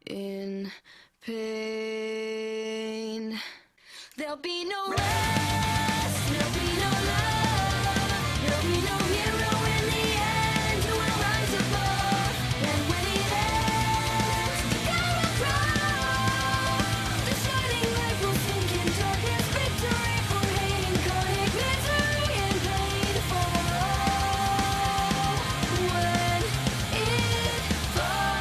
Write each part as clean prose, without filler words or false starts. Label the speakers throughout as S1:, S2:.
S1: in pain. There'll be no rest, there'll be no love, there'll be no hero in the end who will rise above. And when it ends, the sky will cry. The shining light will sink in darkness, victory for hate, incarnate misery and pain for all. When it falls.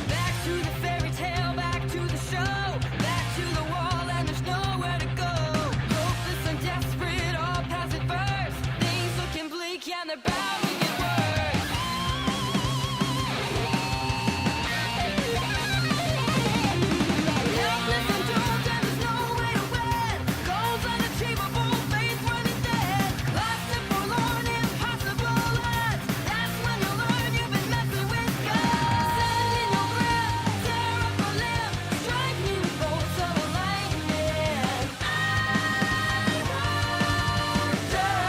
S1: Back to the fairy tale, back to the show, back to the wall, and there's nowhere to go. Hopeless and desperate, all paths adverse. Things looking bleak, and they're bound to get worse. Helpless and doomed, and there's no way to win. Goals unachievable, faith running dead. Lost and forlorn, impossible odds. That's when you learn you've been messing with God. Send in your breath, tear up a limb, strike new bolts of lightning. I won't die.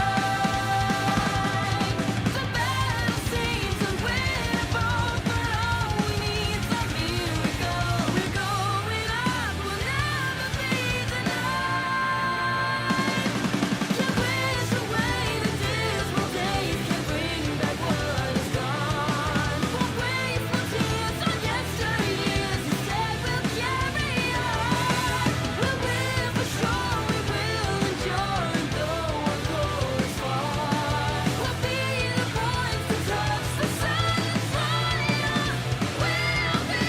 S1: The battle seems unwinnable, but all we need's a miracle. We're going up, we'll never be denied. Can't wish away the dismal days, can't bring back what is gone. Won't waste no tears on yesteryears, instead we'll carry on. We'll win for sure, we will endure, and though our goal is far, we'll be the ones to touch the sun that's shining on. We'll be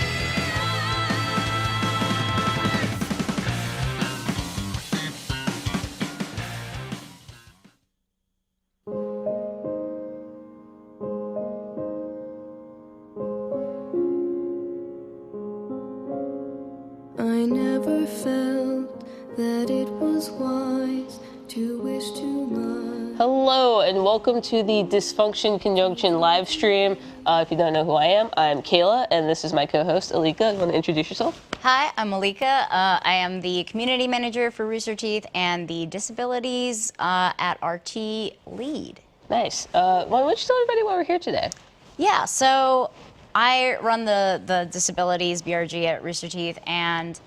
S1: I never felt that it was wise to wish too much.
S2: Hello and welcome to the Dysfunction Conjunction live stream. If you don't know who I am, I'm Kayla and this is my co-host Alika. You want to introduce yourself?
S3: Hi, I'm Malika. I am the community manager for Rooster Teeth and the Disabilities at RT lead.
S2: Nice. Why don't you tell everybody why we're here today?
S3: Yeah, so I run the Disabilities BRG at Rooster Teeth, and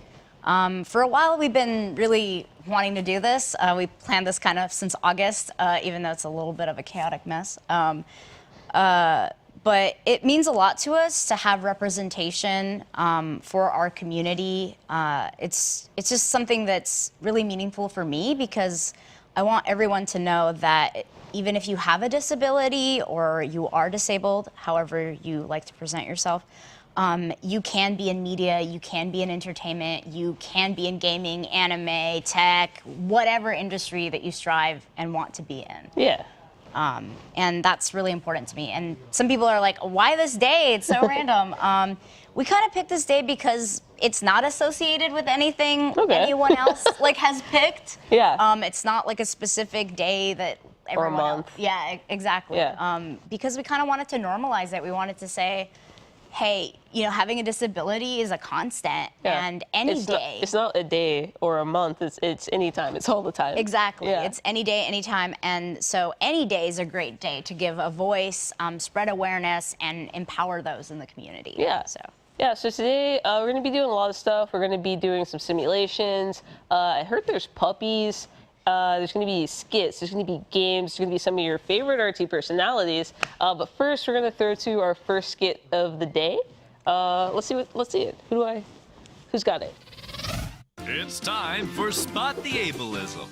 S3: for a while we've been really wanting to do this. We planned this kind of since August, even though it's a little bit of a chaotic mess. But it means a lot to us to have representation for our community. It's just something that's really meaningful for me because I want everyone to know that even if you have a disability or you are disabled, however you like to present yourself, you can be in media, you can be in entertainment, you can be in gaming, anime, tech, whatever industry that you strive and want to be in.
S2: Yeah.
S3: And that's really important to me. And some people are like, why this day? It's so random. We kind of picked this day because it's not associated with anything anyone else like has picked.
S2: Yeah.
S3: It's not like a specific day that everyone
S2: or a month.
S3: else. Yeah, exactly.
S2: Yeah.
S3: Because we kind of wanted to normalize it. We wanted to say, hey, you know, having a disability is a constant, and any day.
S2: It's not a day or a month. It's any time. It's all the time.
S3: Exactly.
S2: Yeah.
S3: It's any day, anytime. And so any day is a great day to give a voice, spread awareness, and empower those in the community.
S2: Yeah. So today we're going to be doing a lot of stuff. We're going to be doing some simulations. I heard there's puppies. There's going to be skits. There's going to be games. There's going to be some of your favorite RT personalities. But first, we're going to throw to our first skit of the day. Let's see it. Who's got it?
S4: It's time for Spot the Ableism.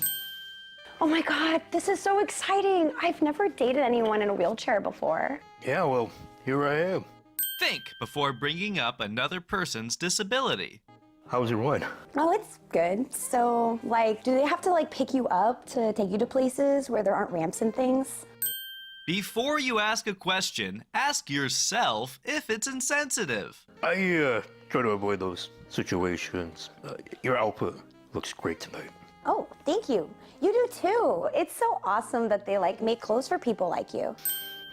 S5: Oh my God, this is so exciting. I've never dated anyone in a wheelchair before.
S6: Yeah, well, here I am.
S4: Think before bringing up another person's disability.
S6: How's your wine?
S5: Oh, it's good. So, like, do they have to, like, pick you up to take you to places where there aren't ramps and things?
S4: Before you ask a question, ask yourself if it's insensitive.
S6: I try to avoid those situations. Your output looks great tonight.
S5: Oh, thank you. You do too. It's so awesome that they, like, make clothes for people like you.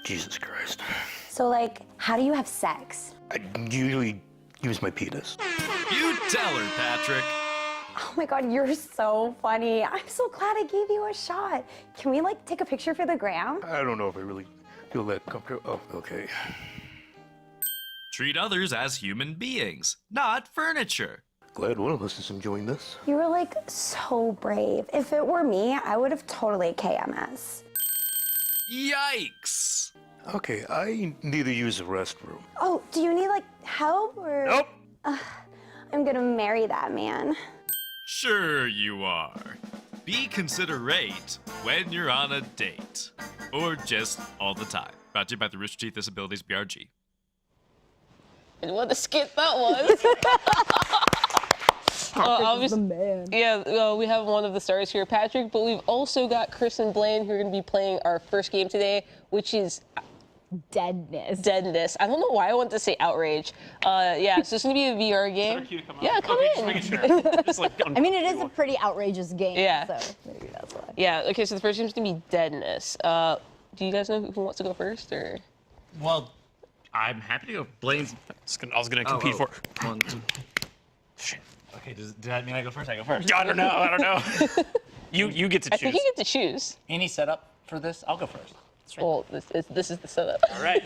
S6: Jesus Christ.
S5: So, like, how do you have sex?
S6: I usually use my penis.
S4: You tell her, Patrick.
S5: Oh my God, you're so funny. I'm so glad I gave you a shot. Can we like take a picture for the gram?
S6: I don't know if I really feel that comfortable. Oh, okay.
S4: Treat others as human beings, not furniture.
S6: Glad one of us is enjoying this.
S5: You were like so brave. If it were me, I would have totally KMS.
S4: Yikes!
S6: Okay, I need to use the restroom.
S5: Oh, do you need like help or?
S6: Nope.
S5: I'm gonna marry that man.
S4: Sure you are. Be considerate when you're on a date. Or just all the time. Brought to you by the Rooster Teeth Disabilities BRG.
S2: And what a skit that was. Obviously, yeah, we have one of the stars here, Patrick, but we've also got Chris and Blaine who are going to be playing our first game today, which is
S3: Deadness.
S2: Deadness. I don't know why I want to say outrage. Yeah, so it's going to be a VR game. Yeah, come in.
S3: I mean, it is a pretty outrageous game.
S2: Yeah.
S3: So maybe that's why.
S2: Yeah, okay, so the first game is going to be Deadness. Do you guys know who wants to go first, or?
S7: Well, I'm happy to go. Blaine's.
S8: I was gonna compete for.
S7: 1, 2. Shit. Okay, does that mean I go first? I go first.
S8: I don't know. You get to
S2: I
S8: choose.
S2: think you get to choose.
S7: Any setup for this? I'll go first.
S2: Well, this is the setup.
S7: All right.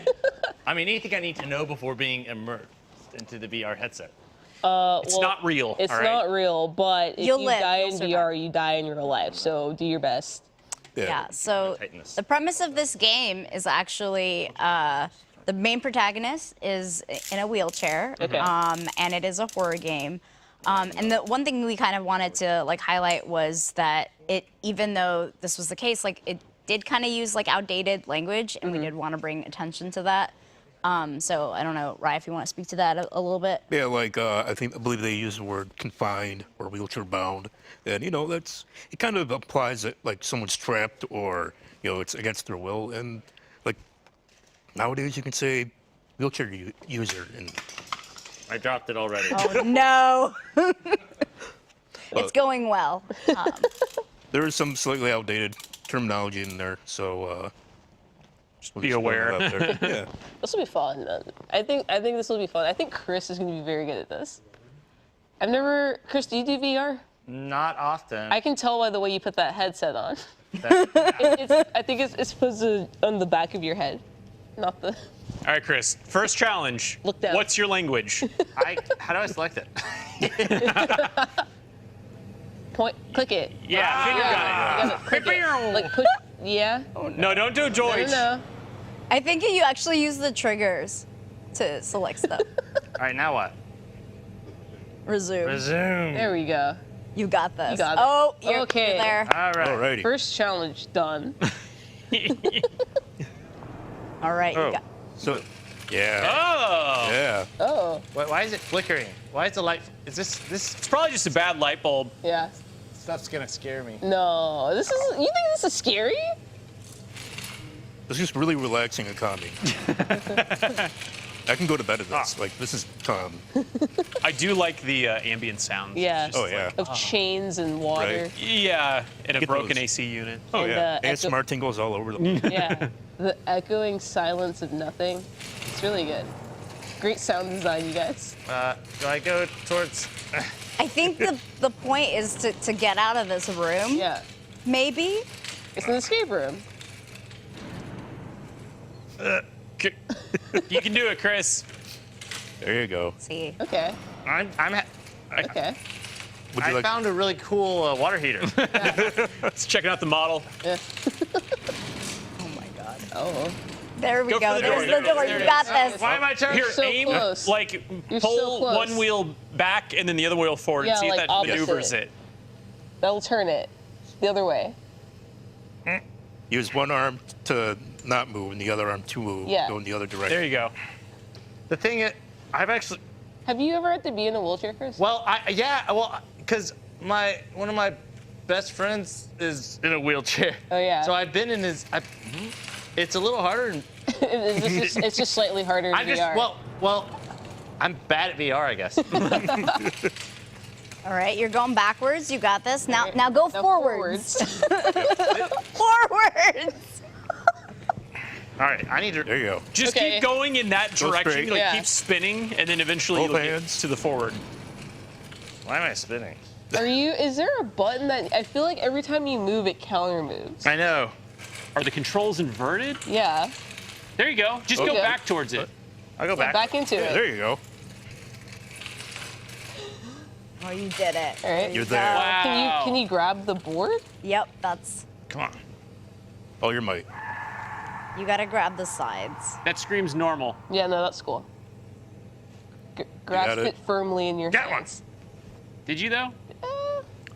S7: I mean, anything I need to know before being immersed into the VR headset.
S8: It's not real.
S2: It's
S8: all right?
S2: not real, but if
S3: You'll
S2: you
S3: live,
S2: die
S3: you'll
S2: in
S3: survive.
S2: VR, you die in real life. So do your best.
S3: Yeah, so
S7: Tighten this.
S3: the premise of this game is actually the main protagonist is in a wheelchair,
S2: Okay.
S3: and it is a horror game. And the one thing we kind of wanted to like highlight was that it, even though this was the case, like it did kind of use like outdated language, and we did want to bring attention to that. So I don't know, Ryan, if you want to speak to that a little bit.
S6: Yeah, like I believe they use the word confined or wheelchair bound, and it kind of implies that like someone's trapped or it's against their will, and like nowadays you can say wheelchair user, and
S7: I dropped it already.
S3: Oh no, it's going well.
S6: there is some slightly outdated terminology in there, so we'll
S8: be
S6: just throw
S8: aware.
S6: that out there. Yeah.
S2: This will be fun. I think this will be fun. I think Chris is going to be very good at this. Chris, do you do VR?
S7: Not often.
S2: I can tell by the way you put that headset on.
S7: That-
S2: I think it's supposed to on the back of your head, not the.
S8: All right, Chris. First challenge.
S2: Look down.
S8: What's your language?
S7: how do I select it?
S2: Click it.
S8: Yeah, finger gun
S2: You gotta click it. Like push. Yeah.
S8: it. No, don't do
S2: I
S8: George.
S2: don't know.
S3: I think you actually use the triggers to select stuff.
S7: All right, now what?
S3: Resume.
S7: Resume.
S2: There we go.
S3: You got this.
S2: You got it.
S3: Oh, you're
S2: Okay.
S3: there.
S7: All right.
S6: Alrighty.
S2: First challenge done.
S3: All right.
S7: Oh.
S3: You got.
S6: So, yeah,
S8: Oh.
S6: yeah.
S2: Oh.
S7: Why is it flickering? Why is the light? Is this
S8: It's probably just a bad light bulb.
S2: Yeah.
S7: stuff's gonna scare me?
S2: No. This is. You think this is scary?
S6: It's just really relaxing and calming. I can go to bed at this. Like this is calm.
S8: I do like the ambient sounds.
S2: Yeah.
S8: Just
S6: Oh
S8: like-
S6: yeah.
S2: Of chains and water.
S6: Right.
S8: Yeah, and a
S6: Get
S8: broken
S6: those.
S8: AC unit.
S6: Oh
S2: And,
S6: yeah.
S2: echo-
S6: ASMR tingles all over the place.
S2: Yeah. The echoing silence of nothing. It's really good. Great sound design, you guys.
S7: Do I go towards?
S3: I think the point is to get out of this room.
S2: Yeah.
S3: Maybe.
S2: It's an escape room.
S8: You can do it, Chris.
S6: There you go.
S3: See.
S2: Okay. Okay.
S6: Would you
S7: I
S6: like?
S7: found a really cool water heater.
S8: Let's check out the model.
S2: Yeah.
S3: Oh my God.
S2: Oh.
S3: There we
S8: Go
S3: go.
S8: for the door.
S3: There's the door.
S8: There
S3: You
S8: it
S3: got
S2: is.
S3: this.
S7: Why am I turning?
S8: Here,
S2: so
S8: aim,
S2: close.
S8: like
S2: You're so
S8: pull
S2: close.
S8: one wheel back and then the other wheel forward
S2: Yeah,
S8: and see
S2: like
S8: if that
S2: opposite.
S8: maneuvers it.
S2: That'll turn it the other way.
S6: Use one arm to not move and the other arm to move.
S2: Yeah.
S6: Go in the other direction.
S8: There you go.
S7: The thing is, I've actually.
S2: Have you ever had to be in a wheelchair, Chris?
S7: Well, because one of my best friends is in a wheelchair.
S2: Oh, yeah.
S7: So I've been in his. It's a little harder.
S2: It's just slightly harder in
S7: I'm just
S2: VR.
S7: well, I'm bad at VR, I guess.
S3: All right, you're going backwards. You got this. Now go
S2: Now
S3: forwards. Forwards.
S7: All right, I need to.
S6: There you go.
S8: Just
S2: Okay.
S8: keep going in that
S6: Go
S8: direction.
S6: straight.
S8: Like
S2: Yeah.
S8: keep spinning, and then eventually
S6: Both
S8: you'll
S6: hands.
S8: get to the forward.
S7: Why am I spinning?
S2: Is there a button that, I feel like every time you move, it counter moves?
S7: I know.
S8: Are the controls inverted?
S2: Yeah.
S8: There you go. Just go
S2: Okay.
S8: back towards it.
S7: I'll go back.
S2: Back into it.
S6: There you go.
S3: Oh, you did it.
S2: All right.
S6: You're there.
S8: Wow.
S2: Can you grab the board?
S3: Yep, that's.
S7: Come on.
S6: All your might.
S3: You gotta grab the sides.
S8: That screams normal.
S2: Yeah, no, that's cool. Grasp
S6: it.
S2: it firmly in your
S7: Got one.
S2: hands.
S8: Did you though?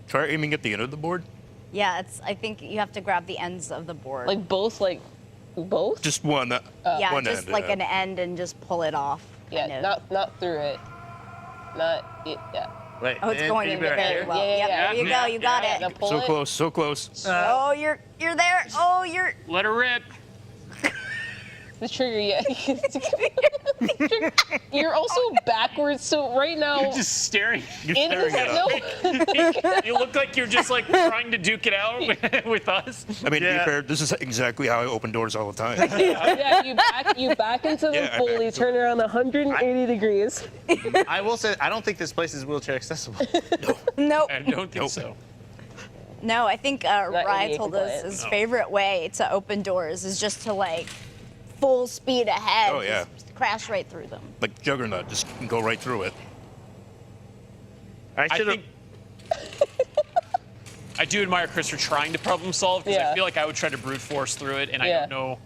S6: Try aiming at the end of the board.
S3: Yeah, I think you have to grab the ends of the board.
S2: Like both.
S6: Just one.
S3: yeah,
S6: one
S3: just
S6: end,
S3: like
S6: yeah.
S3: an end and just pull it off.
S2: Yeah,
S3: kind of.
S2: not through it. Not it. Yeah.
S7: Wait.
S3: Oh, it's
S7: and
S3: going
S7: you
S3: in
S7: better
S3: very
S7: here.
S3: well.
S2: Yeah,
S3: Yep,
S2: yeah,
S3: there you
S8: yeah.
S3: go. You got
S2: Yeah,
S3: it.
S2: now pull
S6: So
S2: it.
S6: close, so close.
S3: Oh, you're there. Oh, you're.
S8: Let her rip.
S2: The trigger, yeah. You're also backwards, so right now.
S8: You're just staring.
S2: in
S6: staring
S2: this,
S6: at
S2: no.
S8: You look like you're just like trying to duke it out with us.
S6: I mean, to
S7: Yeah.
S6: be fair, this is exactly how I open doors all the time.
S2: Yeah, you back into the
S6: Yeah, I
S2: Foley,
S6: back.
S2: turn around 180 degrees.
S7: I will say, I don't think this place is wheelchair accessible.
S3: Nope.
S8: I don't think
S6: Nope.
S8: so.
S3: No, I think Rye
S2: ADA
S3: told us
S2: compliant.
S3: his favorite way to open doors is just to like full speed ahead.
S6: Oh, yeah.
S3: Just crash right through them.
S6: Like Juggernaut, just go right through it.
S7: I
S8: I
S7: should have.
S8: think I do admire Chris for trying to problem solve because
S2: Yeah.
S8: I feel like I would try to brute force through it, and I
S2: Yeah.
S8: don't know.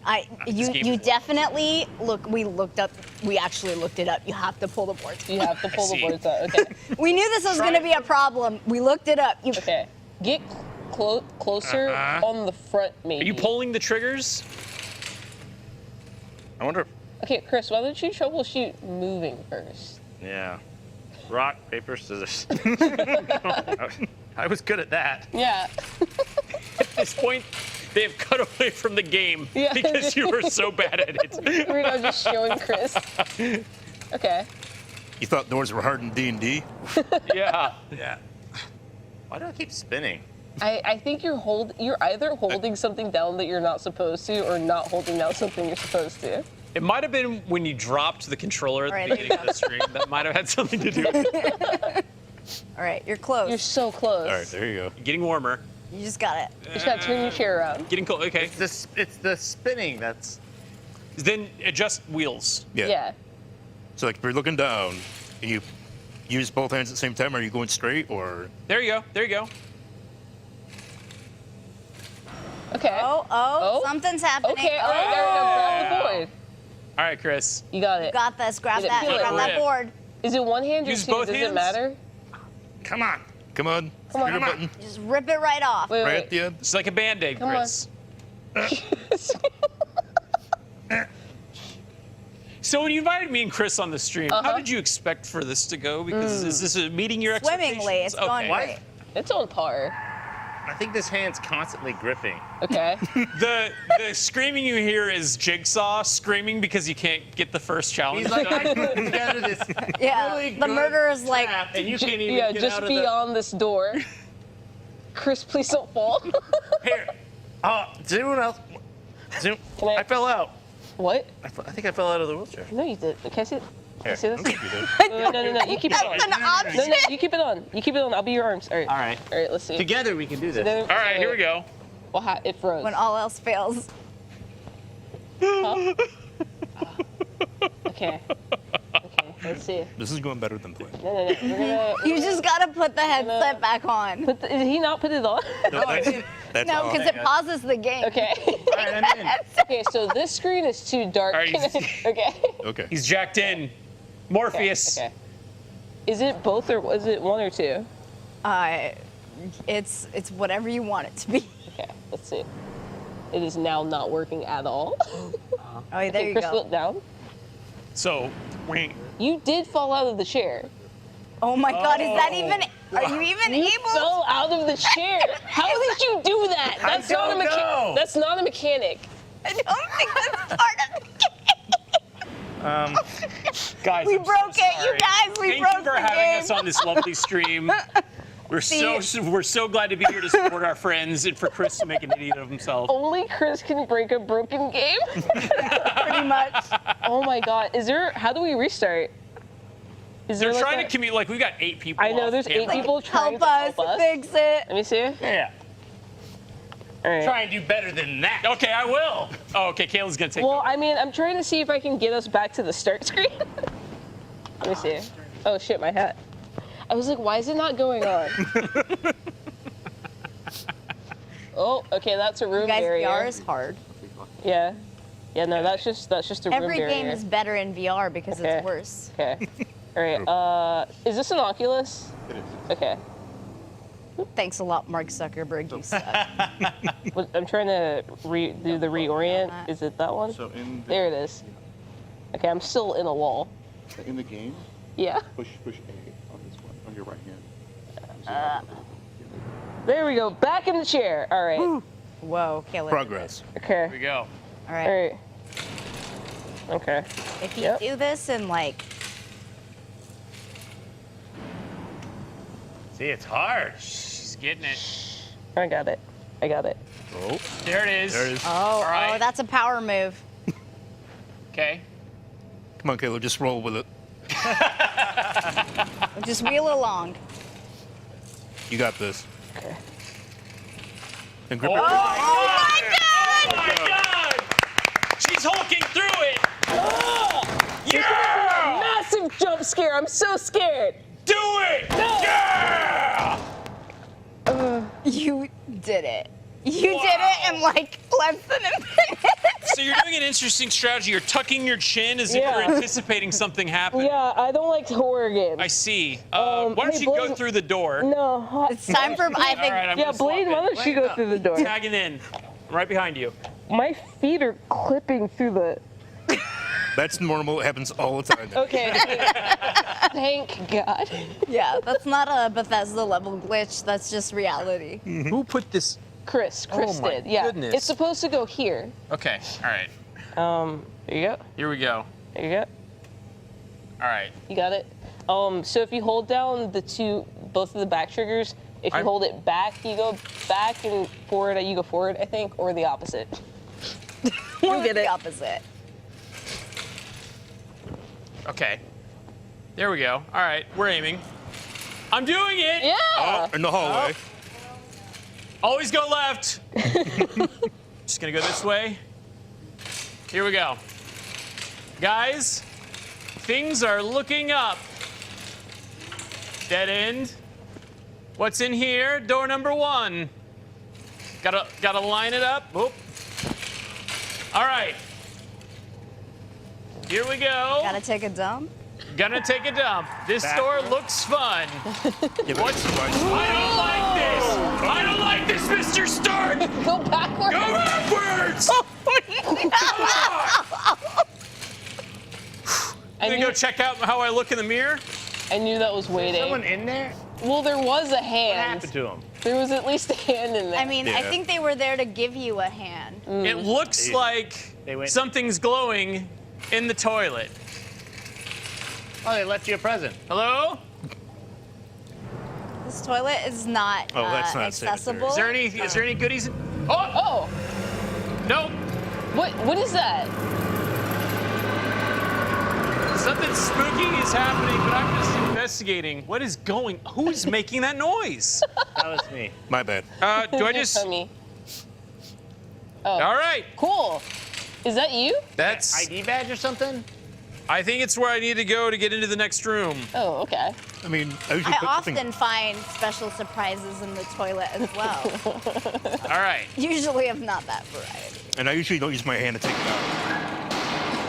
S3: You
S8: This game
S3: you
S8: is-
S3: definitely we actually looked it up. You have to pull the board.
S2: You have to pull the
S8: see.
S2: boards out. Okay.
S3: We knew this was going to be a problem. We looked it up. You,
S2: Okay. Get closer on the front, maybe.
S8: Are you pulling the triggers?
S7: I wonder.
S2: Okay, Chris, why don't you troubleshoot moving first?
S7: Yeah. Rock, paper, scissors. I was good at that.
S2: Yeah.
S8: At this point, they have cut away from the game
S2: Yeah.
S8: because you were so bad at it.
S2: We're not just showing Chris. Okay.
S6: You thought doors were hard in D&D?
S8: Yeah.
S7: Yeah. Why do I keep spinning?
S2: I think you're either holding something down that you're not supposed to, or not holding down something you're supposed to.
S8: It might have been when you dropped the controller at the
S3: All right, there you
S8: beginning of the stream. That might have had something to do with it.
S3: all right, you're close.
S2: You're so close.
S6: All right, there you go.
S8: Getting warmer.
S3: You just got it.
S2: You just gotta turn your chair around.
S8: Getting cold. Okay.
S7: It's the spinning that's.
S8: Then adjust wheels.
S2: Yeah.
S6: So like if you're looking down, and you use both hands at the same time, are you going straight or?
S8: There you go. There you go.
S2: Okay.
S3: Oh, something's happening.
S2: Okay. All right. There we go. Grab the board.
S8: All right, Chris.
S2: You got
S3: You
S2: it.
S3: got this. Grab
S2: Did it
S3: that.
S2: feel it?
S3: Grab that
S8: Rip.
S3: board.
S2: Is it one hand or
S8: Use
S2: two?
S8: both
S2: Does
S8: hands?
S2: it matter?
S7: Come on.
S6: Come on.
S2: Come on.
S6: Trigger
S2: Come
S6: button.
S3: Just rip it right off.
S2: Wait,
S6: Right
S2: wait.
S6: at the end.
S8: It's like a Band-Aid,
S2: Come on.
S8: Chris. So when you invited me and Chris on the stream, how did you expect for this to go? Because is this meeting your expectations?
S3: Swimmingly, it's going
S8: Okay.
S3: great.
S2: It's on par.
S7: I think this hand's constantly gripping.
S2: Okay.
S8: The screaming you hear is Jigsaw screaming because you can't get the first challenge.
S7: He's like,
S8: done.
S7: I put together this
S3: Yeah,
S7: really
S3: the
S7: good
S3: murderer's like,
S7: trap, and you can't even
S2: Yeah,
S7: get
S2: just
S7: out of
S2: beyond this door. Chris, please don't fall.
S7: the. Here. Does anyone else?
S2: Can I-
S7: I fell out.
S2: What?
S7: I think I fell out of the wheelchair.
S2: No, you did. Can I see it? Can I see this?
S6: You did.
S2: No. You keep it on.
S3: that's an option.
S2: No, you keep it on. You keep it on. I'll be your arms. All right.
S7: All right.
S2: All right. Let's see.
S7: Together we can do this.
S2: Then-
S8: All right, here we go.
S2: Well, it froze.
S3: When all else fails.
S2: Huh? Okay. Okay. Let's see.
S6: This is going better than planned.
S2: No. We're gonna.
S3: You just gotta put the headset back on.
S2: Did he not put it on?
S6: No, that's
S3: No,
S6: all.
S3: because it pauses the game.
S2: Okay.
S7: All right, I'm in.
S2: Okay. So this screen is too dark.
S8: All right,
S2: Okay.
S6: Okay.
S8: He's jacked in. Morpheus.
S2: Okay. Is it both or is it one or two?
S3: It's whatever you want it to be.
S2: Okay. Let's see. It is now not working at all.
S3: Oh, there
S2: Okay,
S3: you
S2: Chris,
S3: go.
S2: look down.
S8: So, wing.
S2: You did fall out of the chair.
S3: Oh my God, is that even? Are you even
S2: You
S3: able?
S2: fell out of the chair. How did you do that? That's not a
S7: don't know.
S2: That's not a mechanic.
S3: I don't think that's part of the game.
S8: Guys,
S3: We
S8: I'm
S3: broke
S8: so
S3: it, you
S8: sorry.
S3: guys. We
S8: Thank
S3: broke
S8: you for
S3: the
S8: having
S3: game.
S8: us on this lovely stream. We're so glad to be here to support our friends and for Chris to make an idiot of himself.
S2: Only Chris can break a broken game.
S3: Pretty much.
S2: Oh my God. How do we restart? Is
S8: They're
S2: there
S8: trying to commute. Like, we've got 8 people.
S2: I know
S8: off
S2: there's 8
S8: camera.
S2: people trying
S3: Help
S2: to
S3: us
S2: help us.
S3: fix it.
S2: Let me see.
S7: Yeah.
S2: All right.
S7: Try and do better than that.
S8: Okay, I will. Oh, okay, Kayla's gonna take.
S2: Well, I mean, I'm trying to see if I can get us back to the start screen. Let me see. Oh shit, my hat. I was like, why is it not going on? Oh, okay, that's a room
S3: Guys,
S2: barrier.
S3: VR is hard.
S2: Yeah. Yeah, no, that's just a room
S3: Every
S2: barrier.
S3: game is better in VR because
S2: Okay.
S3: it's worse.
S2: Okay. All right. Is this an Oculus?
S9: It is.
S2: Okay.
S3: Thanks a lot, Mark Zuckerberg. You suck.
S2: I'm trying to do the reorient. Is it that one?
S9: So
S2: There it is. Okay, I'm still in a wall.
S9: in the game,
S2: Yeah.
S9: push A on this one, on your right hand.
S2: There we go. Back in the chair. All right.
S3: Whoa, Kayla.
S6: Progress.
S8: Here
S2: Okay.
S8: we go.
S3: All
S2: All
S3: right.
S2: right. Okay.
S3: If you
S2: Yep.
S3: do this in like,
S7: See, it's hard.
S8: She's getting it.
S2: I got it. I got it.
S6: Oh,
S8: There it is.
S6: there it is.
S3: oh,
S8: right.
S3: oh, that's a power move.
S8: Okay.
S6: Come on, Caleb, just roll with it.
S3: Just wheel along.
S6: You got this.
S2: Okay.
S6: And grip
S8: Oh,
S6: it.
S8: oh my God! She's hulking through it. Yeah!
S2: Massive jump scare. I'm so scared.
S8: Do it! Yeah!
S3: You did it. You did it in like less than a minute.
S8: So you're doing an interesting strategy. You're tucking your chin as if
S2: Yeah.
S8: you're anticipating something happening.
S2: Yeah, I don't like horror games.
S8: I see. Why don't
S2: hey,
S8: you go
S2: Blaine-
S8: through the door?
S2: No.
S3: It's time for, I think,
S8: All right, I'm
S2: Yeah,
S8: gonna swap
S2: Blaine,
S8: it.
S2: why don't you go through the door?
S8: Tagging in. I'm right behind you.
S2: My feet are clipping through the.
S6: That's normal. It happens all the time.
S2: Okay. Thank God.
S3: yeah, that's not a Bethesda level glitch. That's just reality.
S8: Who put this?
S2: Chris
S8: Oh my
S2: did. Yeah.
S8: goodness.
S2: It's supposed to go here.
S8: Okay. All right.
S2: There you go.
S8: Here we go.
S2: There you go.
S8: All right.
S2: You got it. So if you hold down both of the back triggers, if you hold it back, you go back, and forward, you go forward, I think, or the opposite.
S3: You get the opposite.
S8: Okay. There we go. All right. We're aiming. I'm doing it.
S2: Yeah.
S6: In the hallway.
S8: Always go left. Just gonna go this way. Here we go. Guys, things are looking up. Dead end. What's in here? Door number 1. Gotta line it up. Oop. All right. Here we go.
S3: Gotta take a dump.
S8: Gonna take a dump. This store looks fun.
S6: Yeah, but
S8: What's? I don't like this. I don't like this, Mr. Stark.
S2: Go backwards.
S8: Go backwards.
S2: I
S8: Gonna
S2: knew,
S8: go check out how I look in the mirror.
S2: I knew that was waiting.
S7: Someone in there?
S2: Well, there was a
S7: What
S2: hand.
S7: happened to him?
S2: There was at least a hand in there.
S3: I mean, I
S6: Yeah.
S3: think they were there to give you a hand.
S8: It looks like
S7: They went-
S8: something's glowing in the toilet.
S7: Oh, they left you a present.
S8: Hello?
S3: This toilet is not,
S6: Oh, that's not
S3: accessible.
S8: Is there any goodies? Oh,
S2: Oh,
S8: no.
S2: what is that?
S8: Something spooky is happening, but I'm just investigating. What is going? Who is making that noise?
S7: That was me.
S6: My bad.
S8: Do I just?
S2: Me.
S8: All right.
S2: Cool. Is that you?
S8: That's.
S7: ID badge or something?
S8: I think it's where I need to go to get into the next room.
S2: Oh, okay.
S6: I mean, I usually
S3: I
S6: put
S3: often
S6: something.
S3: find special surprises in the toilet as well.
S8: All right.
S3: Usually of not that variety.
S6: And I usually don't use my hand to take it out.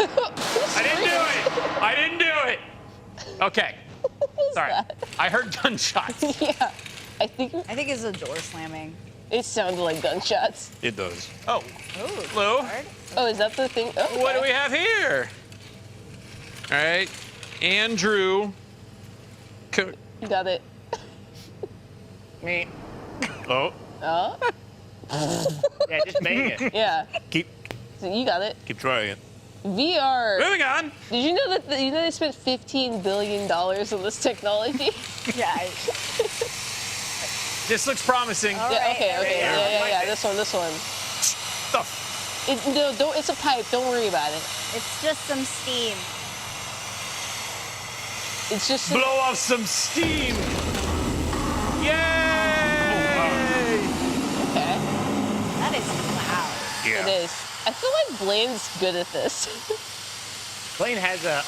S8: I didn't do it. I didn't do it. Okay. Sorry. I heard gunshots.
S2: Yeah. I think
S3: I think it's a door slamming.
S2: it sounded like gunshots.
S6: It does.
S8: Oh.
S3: Ooh,
S8: Hello.
S3: hard.
S2: Oh, is that the thing? Oh,
S8: What do
S2: okay.
S8: we have here? All right. Andrew.
S2: You got it.
S7: Me.
S6: Oh,
S2: Oh,
S7: Yeah, just make it.
S2: yeah.
S6: keep
S2: So you got it.
S6: trying.
S2: VR.
S8: Moving on.
S2: Did you know that they spent $15 billion on this technology?
S3: Yeah.
S8: This looks promising.
S3: All
S2: Yeah,
S3: right,
S2: okay,
S3: there we
S2: okay.
S3: go.
S2: Yeah. This one.
S8: The
S2: No, don't. It's a pipe. Don't worry about it.
S3: It's just some steam.
S2: It's just.
S8: blow off some steam. Yay!
S2: Okay.
S3: That is loud.
S6: Yeah.
S2: It is. I feel like Blaine's good at this.
S10: Blaine has a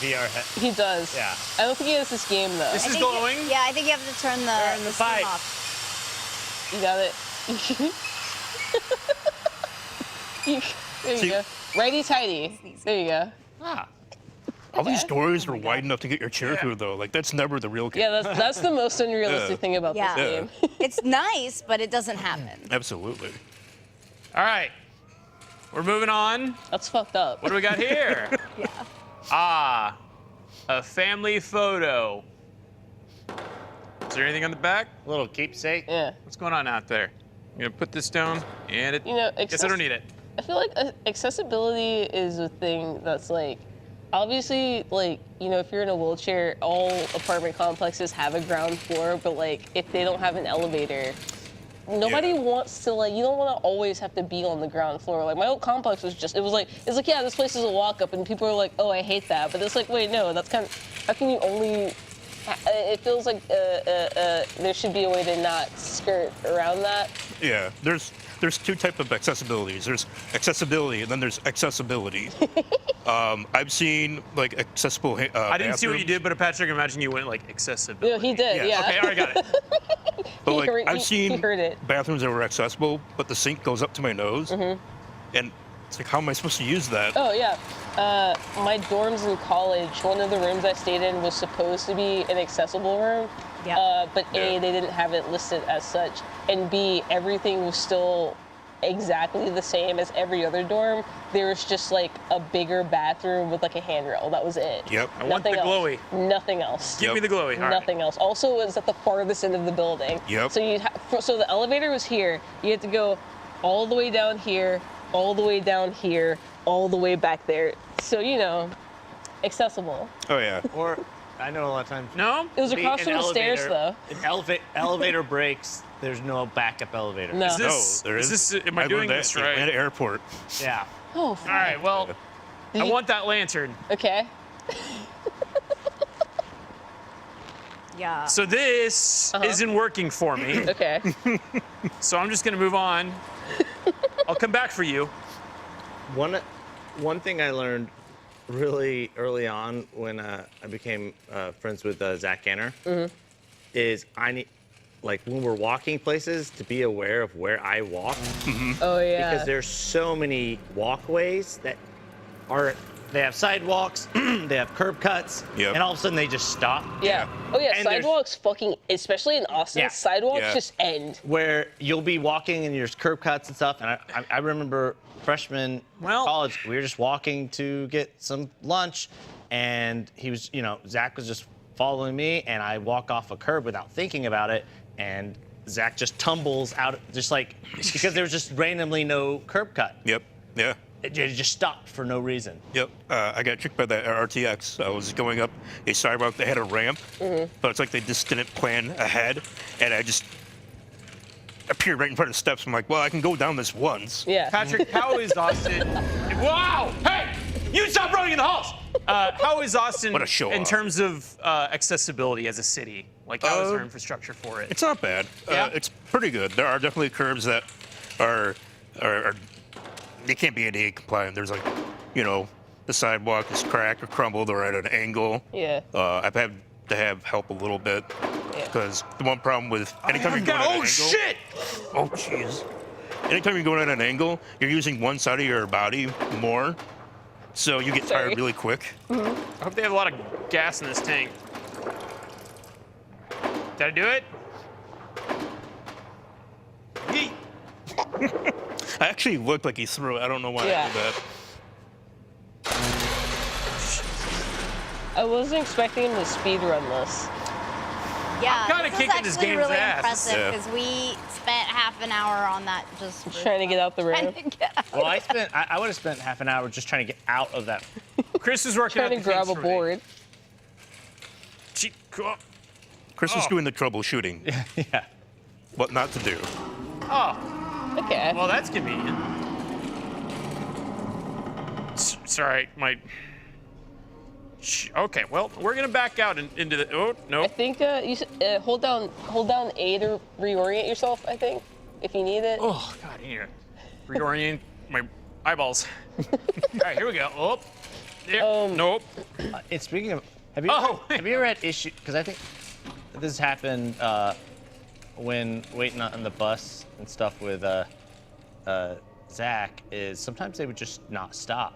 S10: VR head.
S2: He does.
S10: Yeah.
S2: I don't think he has this game though.
S8: This
S3: I
S8: is
S3: think
S8: glowing.
S3: Yeah, I think you have to turn
S10: Turn the
S3: steam
S10: pipe.
S3: off.
S2: You got it. There you
S6: See-
S2: go. Righty tighty. There you go.
S6: All these doors are wide enough to get your chair through, though. Like, that's never the real case.
S2: Yeah, that's the most unrealistic
S6: Yeah.
S2: thing about
S3: Yeah.
S2: this game.
S3: It's nice, but it doesn't happen.
S6: Absolutely.
S8: All right. We're moving on.
S2: That's fucked up.
S8: What do we got here?
S3: Yeah.
S8: Ah, a family photo. Is there anything on the back?
S10: A little keepsake.
S2: Yeah.
S8: What's going on out there? I'm gonna put this down, and it.
S2: You know,
S8: guess I don't need it.
S2: I feel like accessibility is a thing that's like, obviously, like, you know, if you're in a wheelchair, all apartment complexes have a ground floor, but like, if they don't have an elevator, nobody
S6: Yeah.
S2: wants to, like, you don't want to always have to be on the ground floor. Like, my old complex was just, it's like, yeah, this place is a walk up, and people are like, oh, I hate that. But it's like, wait, no, that's kind of, how can you only, it feels like there should be a way to not skirt around that.
S6: Yeah. There's two types of accessibilities. There's accessibility, and then there's accessibility. I've seen, like, accessible
S8: I didn't see what you
S6: bathrooms,
S8: did, but Patrick, imagine you went like accessibility.
S2: Yeah, he did,
S6: Yeah.
S2: yeah.
S8: Okay, all right, got it.
S6: But,
S2: He
S6: like,
S2: heard-
S6: I've
S2: he
S6: seen
S2: heard it.
S6: bathrooms that were accessible, but the sink goes up to my nose.
S2: Mm-hmm.
S6: And it's like, how am I supposed to use that?
S2: Oh, yeah. My dorms in college, one of the rooms I stayed in was supposed to be an accessible room.
S3: Yeah.
S2: But A, they didn't have it listed as such. And B, everything was still exactly the same as every other dorm. There was just like a bigger bathroom with like a handrail. That was it.
S6: Yep.
S8: I want the
S2: Nothing else.
S8: glowy.
S2: Nothing else.
S8: Give me the glowy. All right.
S2: Nothing else. Also, it was at the farthest end of the building.
S6: Yep.
S2: So so the elevator was here. You had to go all the way down here, all the way down here, all the way back there. So you know, accessible.
S6: Oh, yeah.
S10: Or I know a lot of times.
S8: No?
S2: It was
S10: be
S2: across
S10: an
S2: from the stairs, though.
S10: An elevator breaks. There's no backup elevator.
S2: No.
S8: Is this?
S6: No, there
S8: is
S6: is.
S8: this? Am I
S6: learned
S8: doing
S6: that
S8: this
S6: at
S8: right?
S6: Atlanta Airport.
S10: Yeah.
S2: Oh.
S8: All right. Well,
S2: Did
S8: I
S2: you-
S8: want that lantern.
S2: Okay.
S3: Yeah.
S8: So this isn't working for me.
S2: Okay.
S8: So I'm just gonna move on. I'll come back for you.
S10: One thing I learned really early on when I became friends with Zach Ganner is I need, like, when we're walking places, to be aware of where I walk
S2: Oh yeah.
S10: because there's so many walkways that they have sidewalks, they have curb cuts,
S6: Yep.
S10: and all of a sudden they just stop.
S2: Yeah. Oh yeah.
S10: And there's-
S2: Sidewalks fucking, especially in Austin,
S10: Yeah.
S2: sidewalks
S6: Yeah.
S2: just end.
S10: Where you'll be walking and there's curb cuts and stuff. And I remember freshman college, we were just walking to get some lunch, and he was, Zach was just following me, and I walk off a curb without thinking about it, and Zach just tumbles out, just like, because there was just randomly no curb cut.
S6: Yep. Yeah.
S10: It just stopped for no reason.
S6: Yep. I got tricked by that at RTX. I was going up a sidewalk that had a ramp, but it's like they just didn't plan ahead, and I just appeared right in front of the steps. I'm like, well, I can go down this once.
S2: Yeah.
S8: Patrick, how is Austin? Wow! Hey, you stop running in the halls. How is Austin
S6: What a show
S8: in
S6: off.
S8: terms of accessibility as a city? Like, how is their infrastructure for it?
S6: It's not bad.
S8: Yeah?
S6: It's pretty good. There are definitely curbs that are they can't be ADA compliant. There's like, the sidewalk is cracked or crumbled or at an angle.
S2: Yeah.
S6: I've had to have help a little bit because the one problem with anytime you're going at an angle.
S8: shit!
S6: Oh jeez. Anytime you're going at an angle, you're using one side of your body more, so you get
S2: Sorry.
S6: tired really quick.
S8: I hope they have a lot of gas in this tank. Did I do it? Yeet.
S6: I actually looked like he threw it. I don't know why
S2: Yeah.
S6: I did that.
S2: I wasn't expecting him to speed run this.
S3: Yeah,
S8: kinda
S3: this is
S8: kicking this
S3: actually
S8: game's
S3: really
S8: ass.
S3: impressive
S6: Yeah.
S3: because we spent half an hour on that just for
S2: Trying to get out the
S3: trying
S2: ramp.
S3: to get out.
S10: Well, I would have spent half an hour just trying to get out of that.
S8: Chris is working
S2: Trying
S8: out
S2: to
S8: the
S2: grab
S8: kinks
S2: a
S8: for me.
S2: board.
S8: Gee, cool.
S6: Chris was
S8: Oh.
S6: doing the troubleshooting.
S10: Yeah.
S6: what not to do.
S8: Oh,
S2: Okay.
S8: well, that's convenient. Sorry, Okay, well, we're gonna back out into the. Oh no.
S2: I think you hold down A to reorient yourself. I think if you need it.
S8: Oh God, I need to reorient my eyeballs. All right, here we go. Oh, yeah, nope.
S10: And speaking of, have you ever had issue? Because I think this happened when waiting on the bus and stuff with Zach. Is sometimes they would just not stop.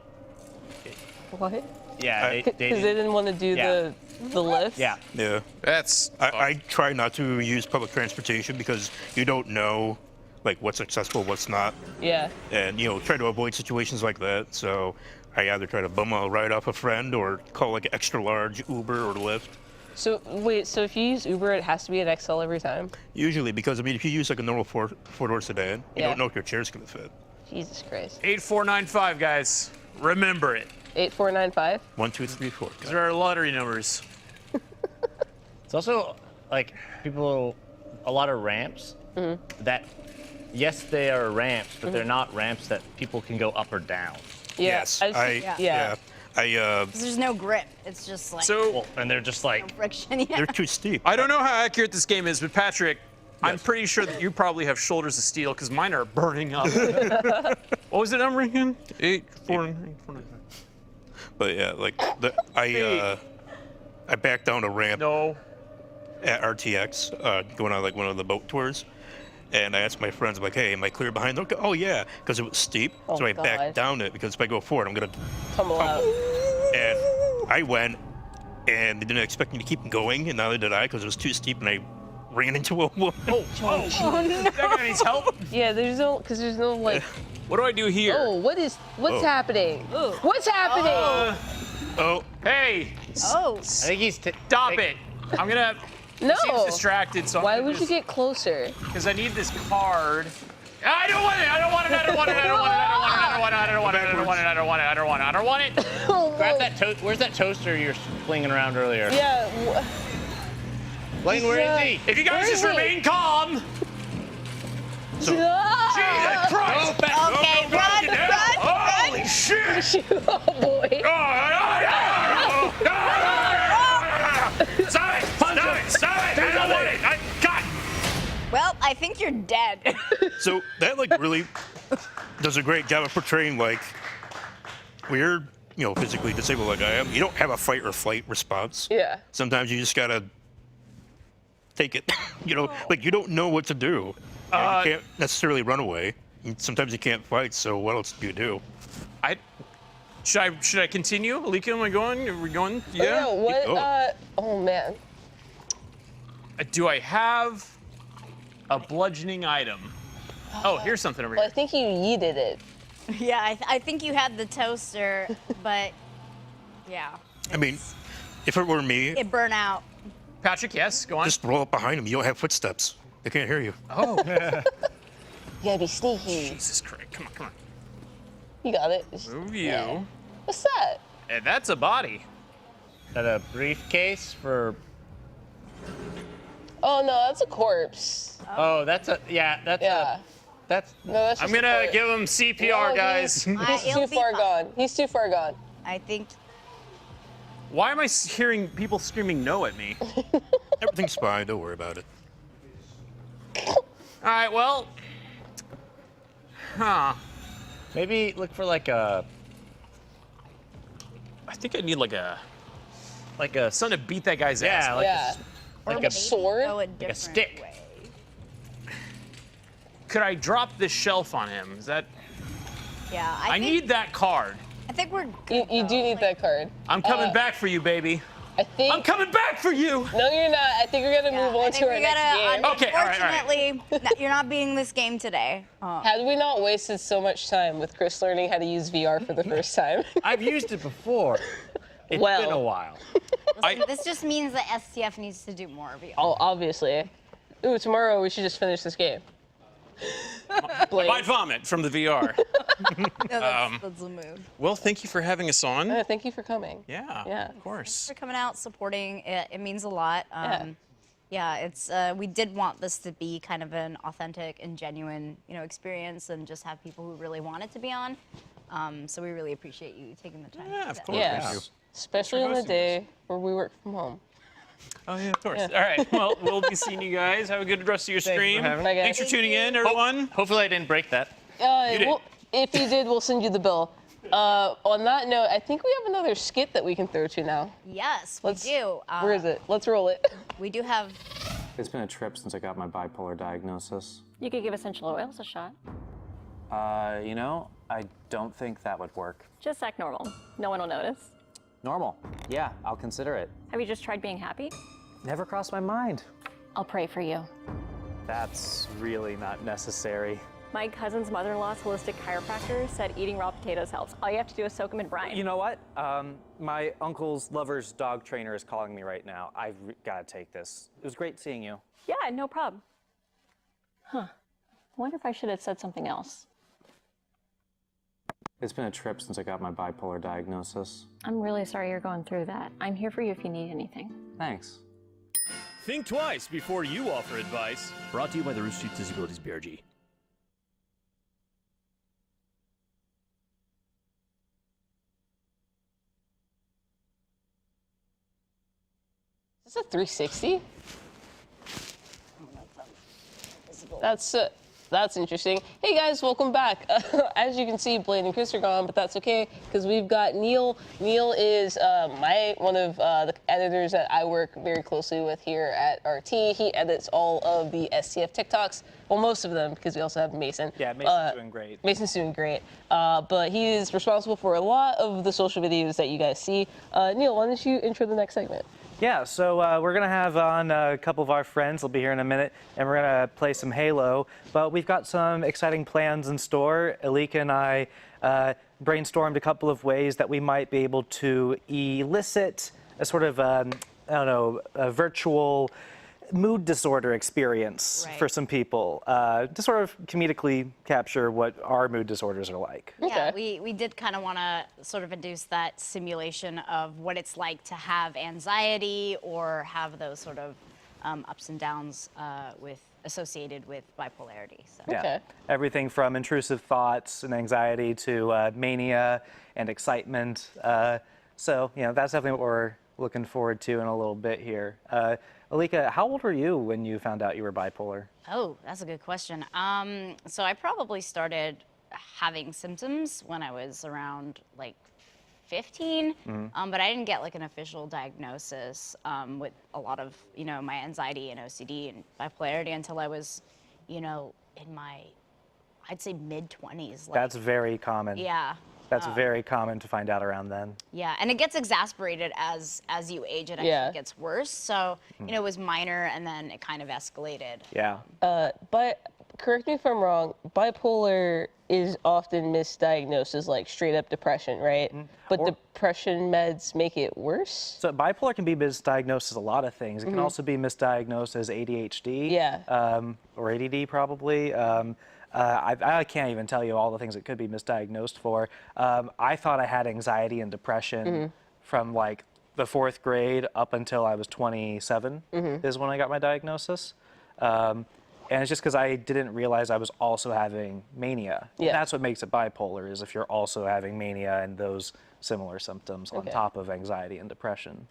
S2: What?
S10: Yeah,
S2: Because they didn't want to do the lift.
S10: Yeah.
S6: Yeah.
S8: That's.
S6: I try not to use public transportation because you don't know, like, what's accessible, what's not.
S2: Yeah.
S6: And, try to avoid situations like that. So I either try to bum a ride off a friend or call, like, an extra large Uber or Lyft.
S2: So wait, so if you use Uber, it has to be an XL every time?
S6: Usually, because, if you use, like, a normal four-door sedan, you don't know if your chair's going to fit.
S2: Jesus Christ.
S8: 8495, guys. Remember it.
S2: 8495.
S6: 1, 2, 3, 4.
S8: These are our lottery numbers.
S10: It's also like a lot of ramps that, yes, they are ramps, but they're not ramps that people can go up or down.
S2: Yeah.
S6: Yes.
S2: Yeah.
S3: There's no grip. It's just like
S8: So
S10: And they're just like,
S3: friction. Yeah.
S6: They're too steep.
S8: I don't know how accurate this game is, but Patrick, I'm pretty sure that you probably have shoulders of steel because mine are burning up. What was the number again? 8495.
S6: But yeah, like I backed down a ramp
S8: No.
S6: at RTX, going on like one of the boat tours, and I asked my friends, like, "Hey, am I clear behind?" Okay, oh yeah, because it was steep,
S2: Oh,
S6: so I
S2: God.
S6: backed down it because if I go forward, I'm gonna
S2: Tumble out.
S6: And I went, and they didn't expect me to keep going, and neither did I because it was too steep, and I ran into a woman.
S8: That guy needs help.
S2: Yeah, there's no like.
S8: What do I do here?
S2: Oh, what's happening? What's happening?
S6: Oh,
S8: Hey,
S3: Oh.
S10: I think he's.
S8: stop it. I'm gonna.
S2: No.
S8: Seems distracted, so
S2: Why would you get closer?
S8: Because I need this card. I don't want it. I don't want it. I don't want it. I don't want it. I don't want it. I don't want it. I don't want it. I don't want it. I don't want it. I don't want it.
S10: Grab that toast. Where's that toaster you were flinging around earlier?
S2: Yeah.
S10: Blaine, where is he?
S8: If you guys
S2: Where
S8: just
S2: is he?
S8: remain calm. Jesus
S2: Ah!
S8: Christ.
S3: Okay, run.
S8: Holy shit.
S2: Oh boy.
S8: Stop it. Stop it. Stop it. I don't want it. God.
S3: Well, I think you're dead.
S6: so that like really does a great job of portraying like we're physically disabled like I am. You don't have a fight or flight response.
S2: Yeah.
S6: Sometimes you just gotta take it. Like you don't know what to do. You can't necessarily run away. Sometimes you can't fight. So what else do you do?
S8: Should I continue? Alika, am I going? Are we going? Yeah.
S2: Oh, what?
S6: Oh.
S2: Oh man.
S8: Do I have a bludgeoning item? Oh, here's something over
S2: Well, I
S8: here.
S2: think you yeeted it.
S3: Yeah, I think you had the toaster, but yeah.
S6: I mean, if it were me,
S3: It burned out.
S8: Patrick, yes, go on.
S6: just roll up behind him. You don't have footsteps. They can't hear you.
S8: Oh,
S2: You gotta be sneaky.
S8: Jesus Christ. Come on, come on.
S2: You got it.
S8: Move you.
S2: Yeah. What's that?
S8: And that's a body.
S10: Is that a briefcase for?
S2: Oh no, that's a corpse.
S10: Oh, that's a
S2: Yeah.
S10: that's.
S2: No, that's just
S8: I'm gonna
S2: a corpse.
S8: give him CPR,
S2: No,
S8: guys.
S2: He's
S3: It'll
S2: too
S3: be
S2: far
S3: fine.
S2: gone. He's too far gone.
S3: I think.
S8: Why am I hearing people screaming no at me?
S6: Everything's fine. Don't worry about it.
S8: All right, well. Huh.
S10: Maybe look for like a
S8: I think I need like a
S10: like a
S8: something to beat that guy's ass.
S10: yeah like
S2: Yeah.
S10: like
S2: a
S10: a
S2: sword?
S3: Go a different
S10: stick.
S3: way.
S8: Could I drop this shelf on him? Is that?
S3: Yeah,
S8: I need that card.
S3: I think we're
S2: You,
S3: good.
S2: you do
S3: though.
S2: need that card.
S8: I'm coming back for you, baby.
S2: I think.
S8: I'm coming back for you.
S2: No, you're not. I think we're gonna
S3: Yeah,
S2: move
S3: I
S2: on
S3: think
S2: to our
S3: we
S2: next
S3: gotta,
S2: game.
S8: Okay, all right, all right.
S3: Unfortunately, you're not beating this game today.
S2: Had we not wasted so much time with Chris learning how to use VR for the first time?
S10: I've used it before. It's
S2: Well.
S10: been a while.
S3: Listen, this just means that STF needs to do more of you.
S2: Oh, obviously. Ooh, tomorrow we should just finish this game. Blake.
S8: Might vomit from the VR.
S3: No, that's the move.
S8: Well, thank you for having us on.
S2: Thank you for coming.
S8: Yeah,
S2: Yeah.
S8: of course.
S3: For coming out, supporting it, it means a lot.
S2: Yeah.
S3: Yeah, it's we did want this to be kind of an authentic and genuine, experience, and just have people who really want it to be on. So we really appreciate you taking the time.
S8: Yeah,
S3: to
S8: of
S3: do that.
S8: course.
S2: Yeah, especially on the day where we work from home.
S8: Oh, yeah, of course. All right. Well, we'll be seeing you guys. Have a good rest of your stream.
S10: having
S2: me.
S8: Thanks for tuning in, everyone.
S10: Hopefully I didn't break that.
S8: You did.
S2: If you did, we'll send you the bill. On that note, I think we have another skit that we can throw to now.
S3: Yes, we do.
S2: Where is it? Let's roll it.
S3: We do have.
S11: It's been a trip since I got my bipolar diagnosis.
S12: You could give essential oils a shot.
S11: I don't think that would work.
S12: Just act normal. No one will notice.
S11: Normal. Yeah, I'll consider it.
S12: Have you just tried being happy?
S11: Never crossed my mind.
S12: I'll pray for you.
S11: That's really not necessary.
S12: My cousin's mother-in-law's holistic chiropractor said eating raw potatoes helps. All you have to do is soak them in brine.
S11: You know what? My uncle's lover's dog trainer is calling me right now. I've got to take this. It was great seeing you.
S12: Yeah, no problem. Huh. I wonder if I should have said something else.
S11: It's been a trip since I got my bipolar diagnosis.
S12: I'm really sorry you're going through that. I'm here for you if you need anything.
S11: Thanks.
S13: Think twice before you offer advice. Brought to you by the Rooster Teeth Disabilities BRG.
S2: Is this a 360? That's interesting. Hey guys, welcome back. As you can see, Blaine and Chris are gone, but that's okay because we've got Neil. Neil is one of the editors that I work very closely with here at RT. He edits all of the STF TikToks. Well, most of them, because we also have Mason.
S10: Yeah, Mason's doing great.
S2: Mason's doing great. But he is responsible for a lot of the social videos that you guys see. Neil, why don't you intro the next segment?
S10: Yeah, so we're going to have on a couple of our friends. They'll be here in a minute, and we're going to play some Halo. But we've got some exciting plans in store. Alika and I brainstormed a couple of ways that we might be able to elicit a sort of, a virtual mood disorder experience for some people to sort of comedically capture what our mood disorders are like.
S3: Yeah, we did kind of want to sort of induce that simulation of what it's like to have anxiety or have those sort of ups and downs associated with bipolarity. So.
S10: Yeah.
S2: Okay.
S10: Everything from intrusive thoughts and anxiety to mania and excitement. So, that's definitely what we're looking forward to in a little bit here. Alika, how old were you when you found out you were bipolar?
S3: Oh, that's a good question. So I probably started having symptoms when I was around like 15, but I didn't get like an official diagnosis with a lot of, my anxiety and OCD and bipolarity until I was, in my, I'd say mid-20s.
S10: That's very common.
S3: Yeah.
S10: That's very common to find out around then.
S3: Yeah, and it gets exacerbated as you age. It actually gets worse. So, it was minor, and then it kind of escalated.
S10: Yeah.
S2: But correct me if I'm wrong, bipolar is often misdiagnosed as like straight up depression, right? But depression meds make it worse?
S10: So bipolar can be misdiagnosed as a lot of things. It can also be misdiagnosed as ADHD. Or ADD probably. I can't even tell you all the things it could be misdiagnosed for. I thought I had anxiety and depression from like the 4th grade up until I was 27 is when I got my diagnosis. And it's just because I didn't realize I was also having mania.
S2: Yeah.
S10: And that's what makes it bipolar, is if you're also having mania and those similar symptoms on top of anxiety and depression.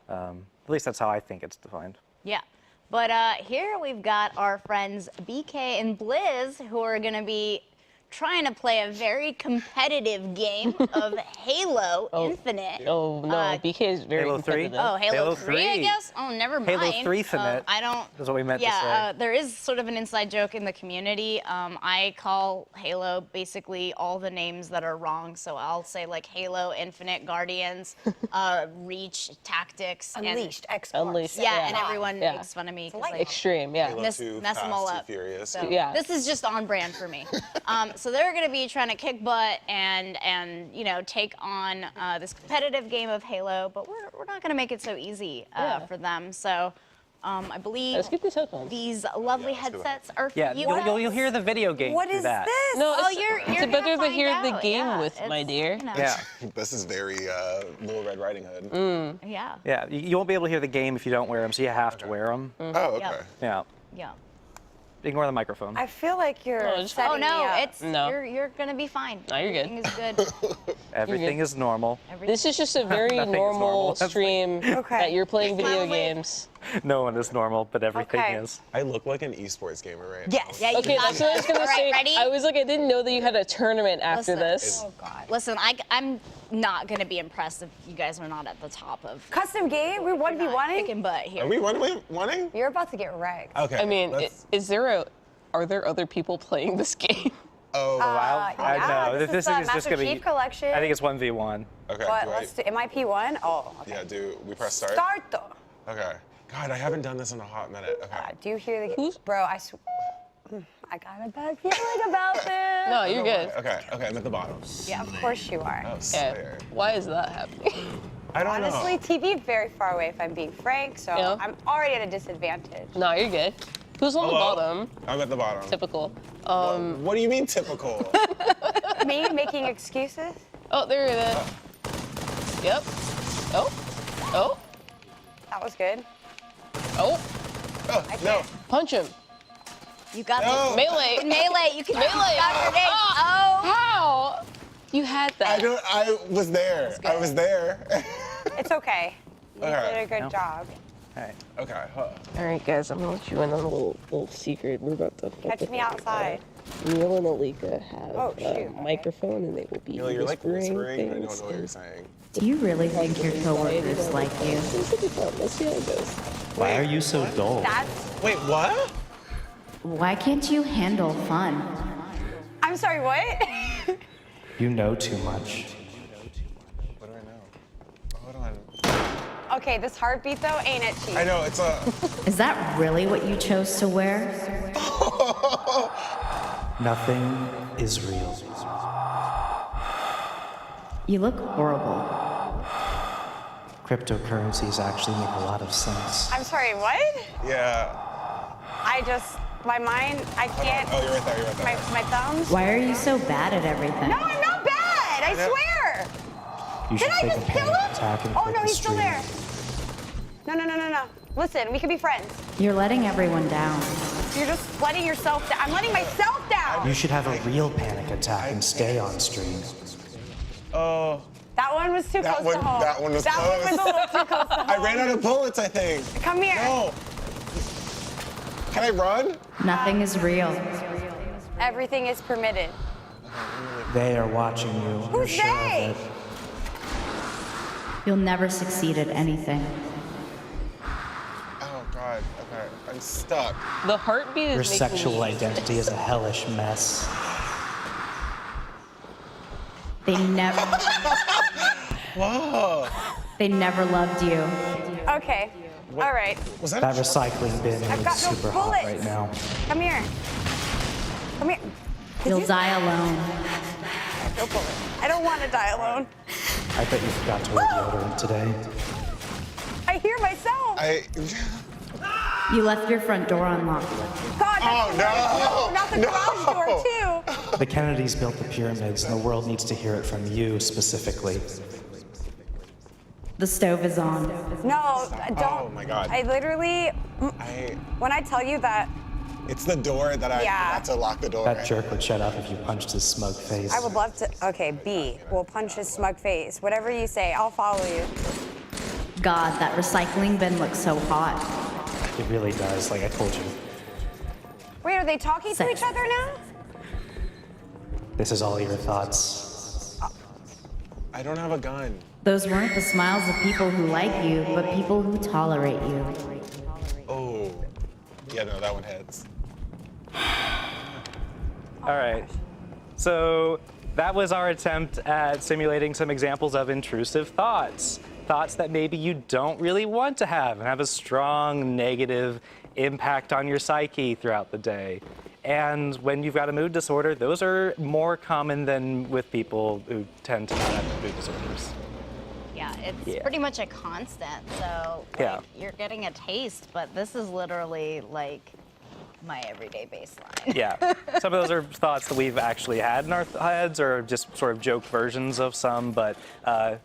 S10: At least that's how I think it's defined.
S3: Yeah. But here we've got our friends BK and Blizz, who are going to be trying to play a very competitive game of Halo Infinite.
S2: Oh, no, BK is very
S10: Halo 3?
S2: competitive.
S3: Oh, Halo 3, I guess? Oh, never mind.
S10: Halo 3 Infinite.
S3: I don't.
S10: That's what we meant to say.
S3: Yeah, there is sort of an inside joke in the community. I call Halo basically all the names that are wrong. So I'll say like Halo, Infinite, Guardians, Reach, Tactics,
S5: Unleashed,
S3: and
S5: Xbox.
S2: Unleashed.
S3: and everyone makes fun of me because I
S2: Extreme, yeah.
S3: mess them all up.
S14: Furious.
S3: So
S2: Yeah.
S3: this is just on brand for me. So they're going to be trying to kick butt and take on this competitive game of Halo, but we're not going to make it so easy for them. So I believe
S2: Let's get these headphones.
S3: these lovely headsets are for
S11: Yeah,
S3: you.
S11: you'll hear the video game
S5: What
S11: through
S5: is
S11: that.
S5: this?
S2: No,
S3: Oh,
S2: it's,
S3: you're
S2: it's
S3: gonna
S2: better to
S3: find
S2: hear the
S3: out,
S2: game
S3: yeah,
S2: with, my
S3: it's,
S2: dear.
S3: you know.
S11: Yeah,
S14: This is very Little Red Riding Hood.
S3: Yeah.
S11: yeah. You won't be able to hear the game if you don't wear them, so you have to wear them.
S14: Oh, okay.
S3: Yep.
S11: Yeah.
S3: Yeah.
S11: Ignore the microphone.
S5: I feel like you're
S2: just-
S5: setting
S3: Oh
S5: me
S3: no,
S5: up.
S3: it's
S2: No.
S3: you're gonna be fine.
S2: No, you're good.
S3: Everything is good.
S11: Everything is normal.
S2: This is just a very
S11: Nothing is
S2: normal
S11: normal.
S2: stream
S5: Okay.
S2: that you're playing video
S5: Finally.
S2: games.
S11: No one is normal, but everything
S5: Okay.
S11: is.
S14: I look like an esports gamer, right?
S5: Yes.
S3: Yeah, you
S2: Okay,
S3: got
S2: that's what I was gonna
S3: All right,
S2: say.
S3: ready?
S2: I was like, I didn't know that you had a tournament after
S3: Listen.
S2: this.
S5: Oh God.
S3: Listen, I'm not gonna be impressed if you guys are not at the top of.
S5: Custom game? We want to be
S3: Not
S5: wanting?
S3: kicking butt here.
S14: Are we wanting?
S5: You're about to get wrecked.
S14: Okay.
S2: I mean,
S14: let's-
S2: are there other people playing this game?
S14: Oh,
S11: Wow.
S5: yeah,
S11: I know.
S5: this is the
S11: just
S5: Master
S11: gonna be.
S5: Chief collection.
S11: I think it's 1v1.
S14: okay.
S5: What?
S14: do I-
S5: Let's do. Am I P1? Oh. Okay.
S14: Yeah, we press start?
S5: Start though.
S14: Okay. God, I haven't done this in a hot minute. Okay.
S5: Do you hear the? Bro, I got a bad feeling about this.
S2: No, you're good.
S14: Okay, I'm at the bottom.
S5: Yeah, of course you are.
S14: Oh,
S2: Yeah.
S14: Slayer.
S2: Why is that happening?
S14: I don't
S5: Honestly,
S14: know.
S5: TV very far away if I'm being frank, so
S2: Yeah.
S5: I'm already at a disadvantage.
S2: No, you're good. Who's on the
S14: Hello?
S2: bottom?
S14: I'm at the bottom.
S2: Typical.
S14: What do you mean typical?
S5: Me making excuses?
S2: Oh, there it is. Yep. Oh.
S5: That was good.
S2: Oh.
S14: Oh, no.
S2: Punch him.
S3: You got
S14: No.
S2: Melee.
S3: Melee. You can
S2: Melee.
S3: got grenade.
S2: Oh.
S3: Oh.
S2: How? You had that.
S14: I was there. I was there.
S5: It's okay. You
S14: Okay.
S5: did a good
S11: No.
S5: job.
S11: Hey.
S14: Okay. Huh.
S2: All right, guys, I'm gonna let you in on a little secret. We're about to
S5: Catch me outside.
S2: Neil and Alika have
S5: Oh, shoot,
S2: a
S5: okay.
S2: microphone, and they will be
S14: You're like whispering. I
S2: things.
S14: don't know what you're saying.
S15: Do you really think your coworkers like you?
S2: It's gonna be fun. Let's see how it goes.
S16: Why are you so dull?
S5: That's.
S14: Wait, what?
S15: Why can't you handle fun?
S5: I'm sorry, what?
S16: You know too much.
S14: What do I know? Hold on.
S5: Okay, this heartbeat though ain't it cheap.
S14: I know, it's a.
S15: Is that really what you chose to wear?
S16: Nothing is real.
S15: You look horrible.
S16: Cryptocurrencies actually make a lot of sense.
S5: I'm sorry, what?
S14: Yeah.
S5: My mind, I can't.
S14: Oh, you're right there.
S5: My thumbs?
S15: Why are you so bad at everything?
S5: No, I'm not bad, I swear.
S16: You should
S5: Did I
S16: take
S5: just
S16: a
S5: kill
S16: panic
S5: him?
S16: attack and
S5: Oh
S16: quit
S5: no,
S16: the
S5: he's still
S16: stream.
S5: there. No. Listen, we can be friends.
S15: You're letting everyone down.
S5: You're just letting yourself down. I'm letting myself down.
S16: You should have a real panic attack and stay on stream.
S14: Oh.
S5: That one was too close to home.
S14: That one was
S5: That
S14: close.
S5: one was a little too close to home.
S14: I ran out of bullets, I think.
S5: Come here.
S14: No. Can I run?
S15: Nothing is real.
S5: Everything is permitted.
S16: They are watching you. You're
S5: Who's
S16: sure
S5: they?
S16: of it.
S15: You'll never succeed at anything.
S14: Oh, God. Okay. I'm stuck.
S2: The heartbeat is
S16: Your
S2: making
S16: sexual
S2: me...
S16: identity is a hellish mess.
S15: They never.
S14: Whoa.
S15: They never loved you.
S5: Okay. All right.
S14: Was
S16: That recycling bin
S5: I've
S16: is
S5: got no
S16: super hot
S5: bullets.
S16: right now.
S5: Come here. Come here.
S15: You'll die alone.
S5: No bullet. I don't want to die alone.
S16: I bet you forgot to wear deodorant today.
S5: I hear myself.
S15: You left your front door unlocked.
S5: God, that's
S14: no.
S5: not the garage door too.
S16: The Kennedys built the pyramids, and the world needs to hear it from you specifically.
S15: The stove is on.
S5: No, don't.
S14: Oh, my God.
S5: I literally, when I tell you that,
S14: It's the door that I
S5: Yeah.
S14: had to lock the door.
S16: That jerk would shut up if you punched his smug face.
S5: I would love to. Okay, B. We'll punch his smug face. Whatever you say, I'll follow you.
S15: God, that recycling bin looks so hot.
S16: It really does, like I told you.
S5: Wait, are they talking to each other now?
S16: This is all your thoughts.
S14: I don't have a gun.
S15: Those weren't the smiles of people who like you, but people who tolerate you.
S14: Oh. Yeah, no, that one hits.
S11: All right. So that was our attempt at simulating some examples of intrusive thoughts. Thoughts that maybe you don't really want to have and have a strong negative impact on your psyche throughout the day. And when you've got a mood disorder, those are more common than with people who tend to not have mood disorders.
S3: Yeah, it's pretty much a constant. So like, you're getting a taste, but this is literally like my everyday baseline.
S11: Yeah. Some of those are thoughts that we've actually had in our heads, or just sort of joke versions of some. But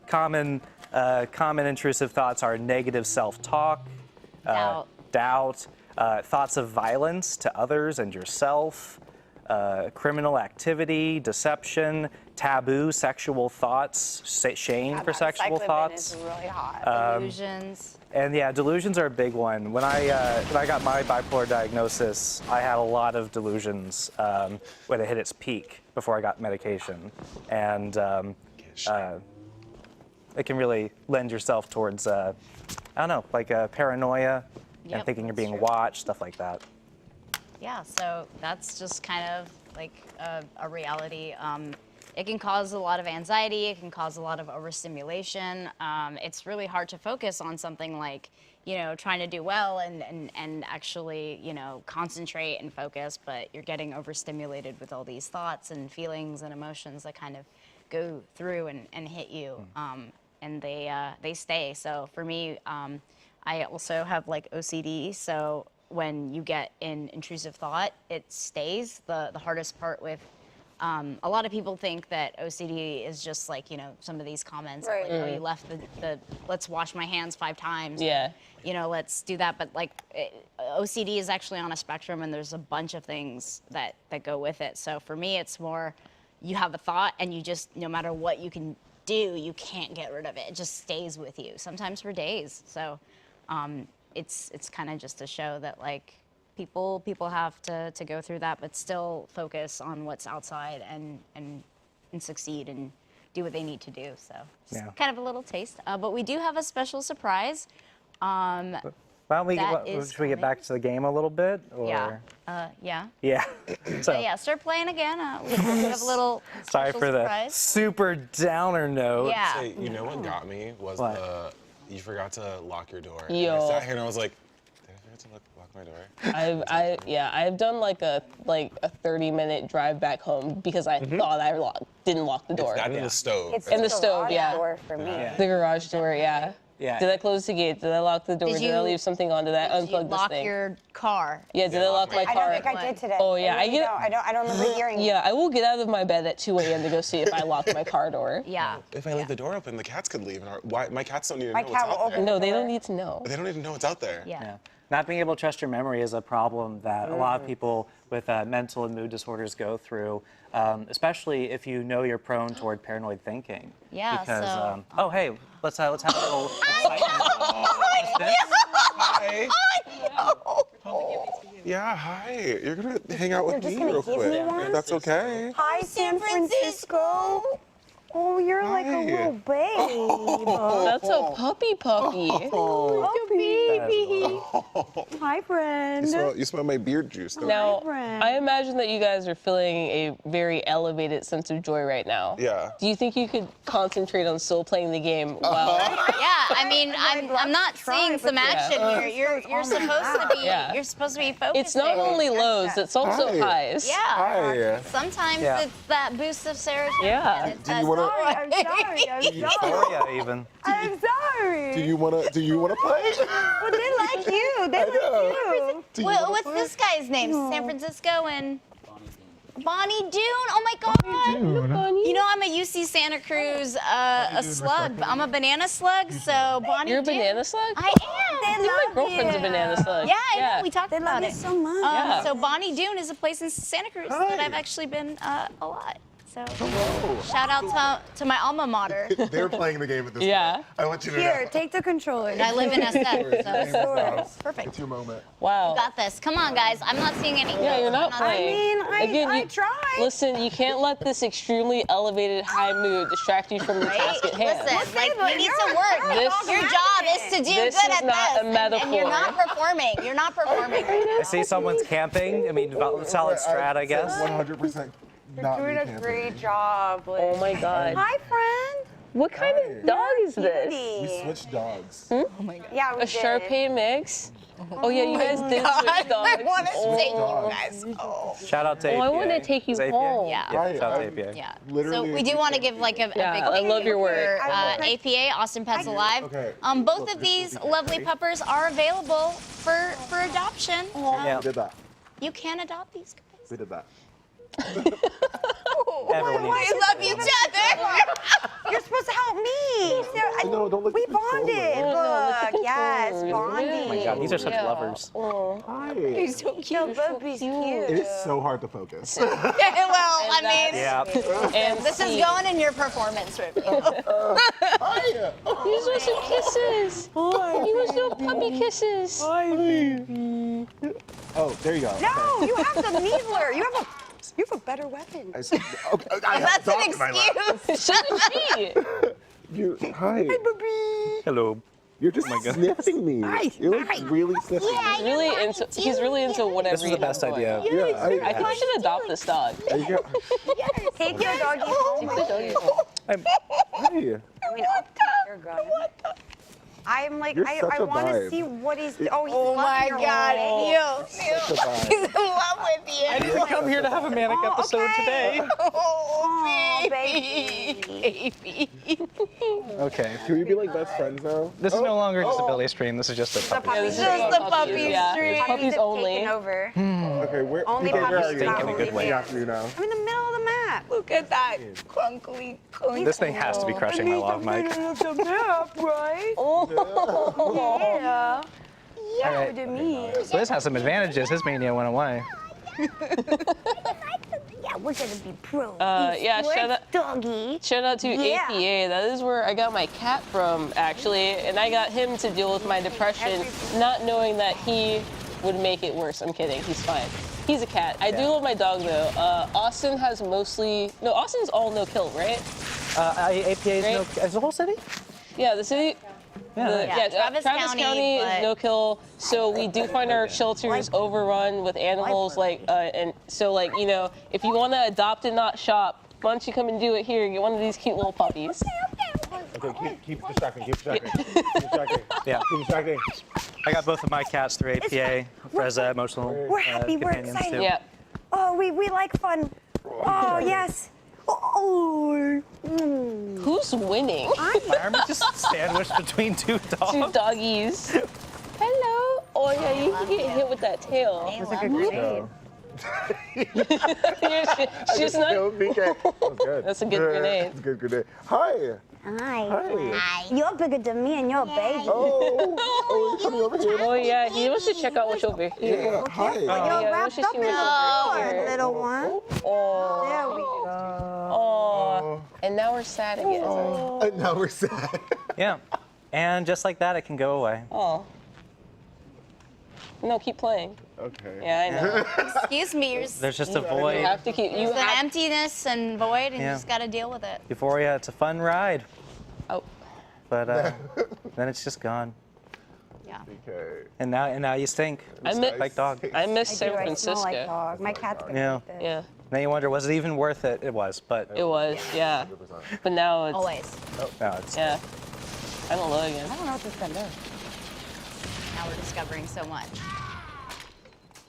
S11: common intrusive thoughts are negative self-talk, doubt, thoughts of violence to others and yourself, criminal activity, deception, taboo sexual thoughts, shame for sexual thoughts.
S5: Is really hot.
S3: Delusions.
S11: And yeah, delusions are a big one. When I got my bipolar diagnosis, I had a lot of delusions when it hit its peak before I got medication, and it can really lend yourself towards I don't know, like paranoia and thinking you're being watched, stuff like that.
S3: Yeah, so that's just kind of like a reality. It can cause a lot of anxiety. It can cause a lot of overstimulation. It's really hard to focus on something like, you know, trying to do well and actually, you know, concentrate and focus, but you're getting overstimulated with all these thoughts and feelings and emotions that kind of go through and hit you, and they stay. So for me, I also have like OCD, so when you get an intrusive thought, it stays. The hardest part with a lot of people think that OCD is just like, you know, some of these comments, like, oh, you left the let's wash my hands 5 times.
S2: Yeah.
S3: You know, let's do that. But like OCD is actually on a spectrum, and there's a bunch of things that go with it. So for me, it's more you have a thought and you just, no matter what you can do, you can't get rid of it. It just stays with you, sometimes for days. So it's kind of just to show that like people have to go through that, but still focus on what's outside and succeed and do what they need to do. So it's kind of a little taste. But we do have a special surprise.
S11: Why don't we should we get back to the game a little bit? Or?
S3: Yeah.
S11: Yeah.
S3: So yeah, start playing again. We have a little
S11: Sorry
S3: special
S11: for
S3: surprise.
S11: the super downer note.
S3: Yeah.
S14: Hey, you know what got me was you forgot to lock your door.
S2: Yo.
S14: And I sat here and I was like, did I forget to lock my door?
S2: I've done like a 30-minute drive back home because I thought I didn't lock the door.
S14: It's not in the stove.
S2: It's in the stove, yeah.
S5: Door for me.
S2: The garage door, yeah.
S11: Yeah.
S2: Did I close the gate? Did I lock the door? Did I leave something on? Did I unplug
S3: Did you
S2: this
S3: lock
S2: thing?
S3: your car?
S2: Yeah, did I lock my car?
S5: I don't think I did today.
S2: Oh yeah,
S5: I don't remember hearing it.
S2: Yeah, I will get out of my bed at 2 a.m. to go see if I locked my car door.
S3: Yeah.
S14: If I leave the door open, the cats could leave. And my cats don't need to
S5: My
S14: know what's
S5: cat will
S14: out there.
S5: open
S2: No, they don't need to know.
S14: They don't even know what's out there.
S3: Yeah.
S11: Not being able to trust your memory is a problem that a lot of people with mental and mood disorders go through, especially if you know you're prone toward paranoid thinking.
S3: Yeah,
S11: Because,
S3: so-
S11: oh, hey, let's have a little excitement.
S14: Hi. Yeah, hi. You're going to hang out with me real quick. If that's okay.
S5: Hi, San Francisco. Oh, you're like a little babe.
S2: That's a puppy.
S5: Oh, baby. Hi, friend.
S14: You smell my beard juice, don't
S2: Now,
S14: you?
S2: I imagine that you guys are feeling a very elevated sense of joy right now.
S14: Yeah.
S2: Do you think you could concentrate on still playing the game while?
S3: Yeah, I mean, I'm not seeing some action here. You're supposed to be.
S2: Yeah.
S3: You're supposed to be focusing.
S2: It's not only lows; it's also highs.
S3: Yeah.
S14: Hi.
S3: Sometimes it's that boost of serotonin.
S2: Yeah.
S3: It's
S14: Do you
S3: that-
S14: wanna-
S5: I'm sorry.
S11: Euphoria, even.
S5: I'm sorry.
S14: Do you wanna play?
S5: But they like you. They like you.
S14: Do you
S3: Well,
S14: wanna
S3: what's
S14: play?
S3: this guy's name? San Francisco and Bonnie Doon. Oh my God. You know, I'm a UC Santa Cruz a slug. I'm a banana slug. So Bonnie
S2: You're a
S3: Doon.
S2: banana slug?
S3: I am.
S2: I think my girlfriend's a banana slug.
S3: Yeah, I know. We talked
S5: They
S3: about
S5: love you
S3: it.
S5: so much.
S2: Yeah.
S3: So Bonnie Doon is a place in Santa Cruz that I've actually been a lot. So shout out to my alma mater.
S14: They're playing the game at this
S2: Yeah.
S14: point. I want you to
S5: Here,
S14: know.
S5: take the controller.
S3: I live in SF, so perfect.
S14: It's your moment.
S2: Wow.
S3: You got this. Come on, guys. I'm not seeing any.
S2: Yeah, you're not
S3: I'm
S2: playing.
S5: I mean, I tried.
S2: Listen, you can't let this extremely elevated high mood distract you from the task at hand.
S3: Listen, like you need to work. Your job is to do
S2: This
S3: good
S2: is
S3: at
S2: not
S3: this,
S2: a metaphor.
S3: and you're not performing. You're not performing.
S11: I see someone's camping. I mean, solid strat, I guess.
S14: 100%.
S5: You're doing a great job.
S2: Oh my God.
S5: Hi, friend.
S2: What kind of dog is this?
S14: We switched dogs.
S5: Yeah, we
S2: A
S5: did.
S2: Shar-Pei mix? Oh yeah, you guys did switch dogs.
S3: I want to take you guys home.
S11: Shout out to APA.
S2: Oh, I want to take you
S11: Is APA?
S2: home.
S3: Yeah.
S11: Yeah, shout out to APA.
S3: Yeah.
S14: Literally
S3: So we do want to give like a big
S2: I love your work.
S3: for APA, Austin Pets Alive.
S14: Okay.
S3: Both of these lovely puppers are available for adoption.
S11: Yeah.
S14: We did that.
S3: You can adopt these guys.
S14: We did that.
S11: Everyone needs
S3: We love each other.
S17: You're supposed to help me.
S14: No, don't look
S17: We
S14: at the controller.
S17: bonded. Look, yes, bonding.
S11: Oh my God, these are such lovers.
S14: Hi.
S3: He's so cute.
S17: The puppy's cute.
S14: It is so hard to focus.
S3: Well, I mean,
S11: Yeah.
S2: And
S3: this is going in your performance review.
S14: Hi.
S2: You just want some kisses. You want some puppy kisses.
S14: Oh, there you go.
S17: No, you have the needler. You have a better weapon.
S14: I see. Okay, I have
S3: That's an
S14: dogs in my lap.
S3: excuse.
S2: So did she.
S14: Hi.
S11: Hello.
S14: You're just sniffing me. You're like really sniffing me.
S2: He's really into whatever.
S11: This is the best idea.
S14: Yeah,
S2: I think we should adopt this dog.
S17: Take your doggy home.
S14: Hi.
S17: I mean, I'll take your gun. I'm like,
S14: You're
S17: I
S14: such a
S17: want to
S14: vibe.
S17: see what he's. Oh, he's
S3: Oh my
S17: loving your
S3: God,
S17: role.
S3: He's
S14: Such a vibe.
S3: in love with you.
S11: I didn't come here to have a manic episode today.
S3: Oh,
S17: baby.
S11: Okay.
S14: Can we be like best friends now?
S11: This is no longer a disability stream. This is just a puppy.
S17: Puppies
S3: Just
S17: are
S3: the puppy
S2: Yeah.
S3: stream.
S2: Puppies
S17: have
S2: only.
S17: taken over.
S14: Okay, where
S17: Only
S14: where
S17: puppies
S14: are you?
S11: stink in a good way.
S14: Yeah, you now.
S17: I'm in the middle of the map.
S3: Look at that crunkly.
S11: This thing has to be crushing my love mic.
S17: Of the map, right? Yeah. Yeah,
S11: All right.
S17: to me.
S11: So this has some advantages. His mania went away.
S17: Yeah, we're gonna be pros.
S2: Yeah,
S17: Doggy.
S2: shout out to
S17: Yeah.
S2: APA. That is where I got my cat from, actually, and I got him to deal with my depression, not knowing that he would make it worse. I'm kidding. He's fine. He's a cat. I do love my dog though. Austin has Austin's all no kill, right?
S11: APA is
S2: Right?
S11: no. Is the whole city?
S2: Yeah, the city.
S3: Yeah, Travis County,
S2: is
S3: but-
S2: no kill, so we do find our shelters overrun with animals, and so like, you know, if you want to adopt and not shop, why don't you come and do it here? Get one of these cute little puppies.
S14: Okay, keep distracting. Keep distracting.
S11: Yeah.
S14: Keep distracting.
S11: I got both of my cats through APA as emotional
S17: We're happy, we're
S11: companions
S17: excited.
S11: too.
S2: Yeah.
S17: Oh, we like fun. Oh, yes. Oh.
S2: Who's winning?
S11: My arm is just sandwiched between two dogs.
S2: Two doggies. Hello. Oh yeah, you can get hit with that tail.
S17: It's like a grenade.
S2: She's not.
S14: Killed BK. That was good.
S2: That's a good grenade.
S14: That's a good grenade. Hi.
S17: Hi. You're bigger than me and you're a baby.
S14: Oh, you're coming over here.
S2: Oh yeah, he wants to check out what's over here.
S14: Yeah, hi.
S17: You're
S2: yeah,
S17: wrapped
S2: let's
S17: up
S2: just
S17: in
S2: see
S17: the
S2: what's over
S17: cord,
S2: here.
S17: little one.
S2: Oh.
S17: There we go.
S2: Oh. And now we're sad again.
S14: And now we're sad.
S11: Yeah. And just like that, it can go away.
S2: Oh. No, keep playing.
S14: Okay.
S2: Yeah, I know.
S3: Excuse me, you're
S11: There's just a
S2: You
S11: void.
S2: have to keep. You
S3: There's an
S2: have.
S3: emptiness and void, and you
S11: Yeah.
S3: just got to deal with it.
S11: Euphoria, it's a fun ride,
S2: Oh.
S11: but then it's just gone.
S3: Yeah.
S14: Okay.
S11: And now you stink.
S2: I miss.
S11: Like dog.
S2: I miss
S17: I
S2: San
S17: do. I
S2: Francisco.
S17: smell like dog. My cat's gonna
S11: Yeah.
S17: like this.
S2: Yeah,
S11: Now you wonder, was it even worth it? It was, but
S2: it was. Yeah, but now it's.
S3: Always.
S11: no, it's
S2: Yeah. I don't know again.
S17: I don't know what this gun does.
S3: Now we're discovering so much.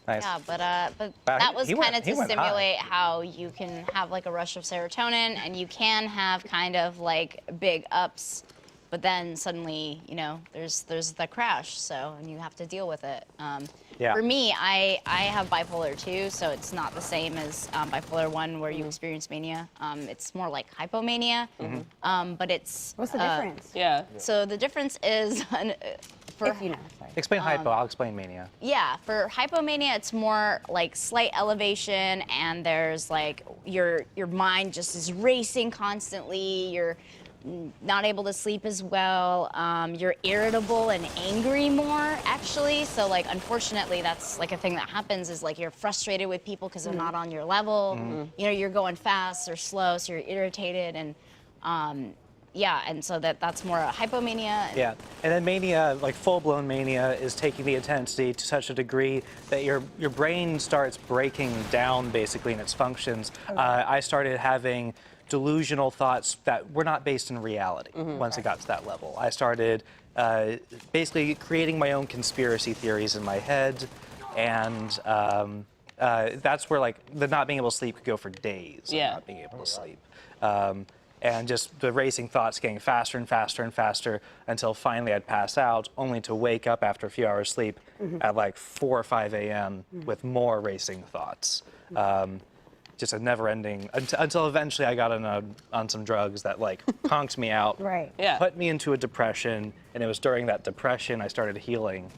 S11: nice.
S3: Yeah, but
S11: Wow,
S3: that was
S11: he
S3: kind
S11: went-
S3: of
S11: he
S3: to
S11: went high.
S3: stimulate how you can have like a rush of serotonin, and you can have kind of like big ups, but then suddenly, you know, there's the crash. So, and you have to deal with it.
S11: Yeah.
S3: For me, I have bipolar 2, so it's not the same as bipolar 1 where you experience mania. It's more like hypomania, but it's
S17: What's the difference?
S2: Yeah.
S3: So the difference is for
S17: If you know. Sorry.
S11: Explain hypo. I'll explain mania.
S3: yeah, for hypomania, it's more like slight elevation, and there's like your mind just is racing constantly. You're not able to sleep as well. You're irritable and angry more, actually. So like, unfortunately, that's like a thing that happens is like you're frustrated with people because they're not on your level. You know, you're going fast or slow, so you're irritated, and yeah, and so that's more a hypomania.
S11: Yeah, and then mania, like full-blown mania, is taking the intensity to such a degree that your brain starts breaking down basically in its functions. I started having delusional thoughts that were not based in reality once it got to that level. I started basically creating my own conspiracy theories in my head, and that's where like the not being able to sleep could go for days. Of not being able to sleep. And just the racing thoughts getting faster and faster and faster until finally I'd pass out, only to wake up after a few hours sleep at like 4 or 5 a.m. with more racing thoughts. Just a never-ending until eventually I got on some drugs that like conked me out, put me into a depression, and it was during that depression I started healing.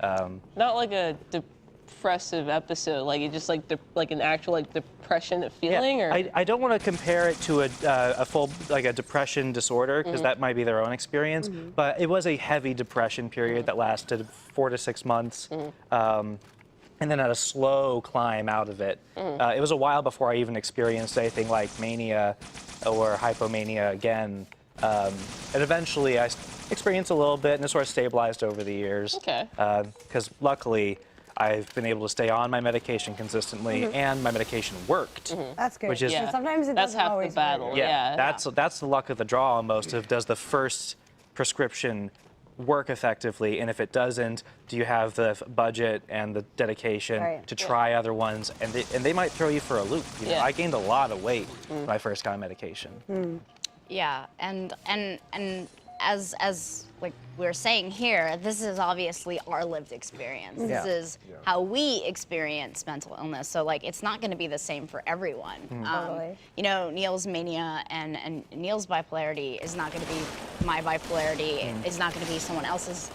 S2: Not like a depressive episode, like it just like an actual like depression feeling, or
S11: I don't want to compare it to a full like a depression disorder because that might be their own experience, but it was a heavy depression period that lasted 4 to 6 months. And then had a slow climb out of it. It was a while before I even experienced anything like mania or hypomania again. And eventually I experienced a little bit and it sort of stabilized over the years.
S2: Okay.
S11: Because luckily I've been able to stay on my medication consistently and my medication worked.
S17: That's good.
S11: Which is,
S17: Sometimes it
S2: that's
S17: doesn't
S2: half
S17: always
S2: the battle.
S17: work.
S2: Yeah.
S11: That's the luck of the draw almost of does the first prescription work effectively, and if it doesn't, do you have the budget and the dedication to try other ones, and they might throw you for a loop. You know, I gained a lot of weight when I first got medication.
S3: Yeah, and as like we were saying here, this is obviously our lived experience. This is how we experience mental illness. So like, it's not going to be the same for everyone.
S17: Totally.
S3: You know, Neil's mania and Neil's bipolarity is not going to be my bipolarity. It's not going to be someone else's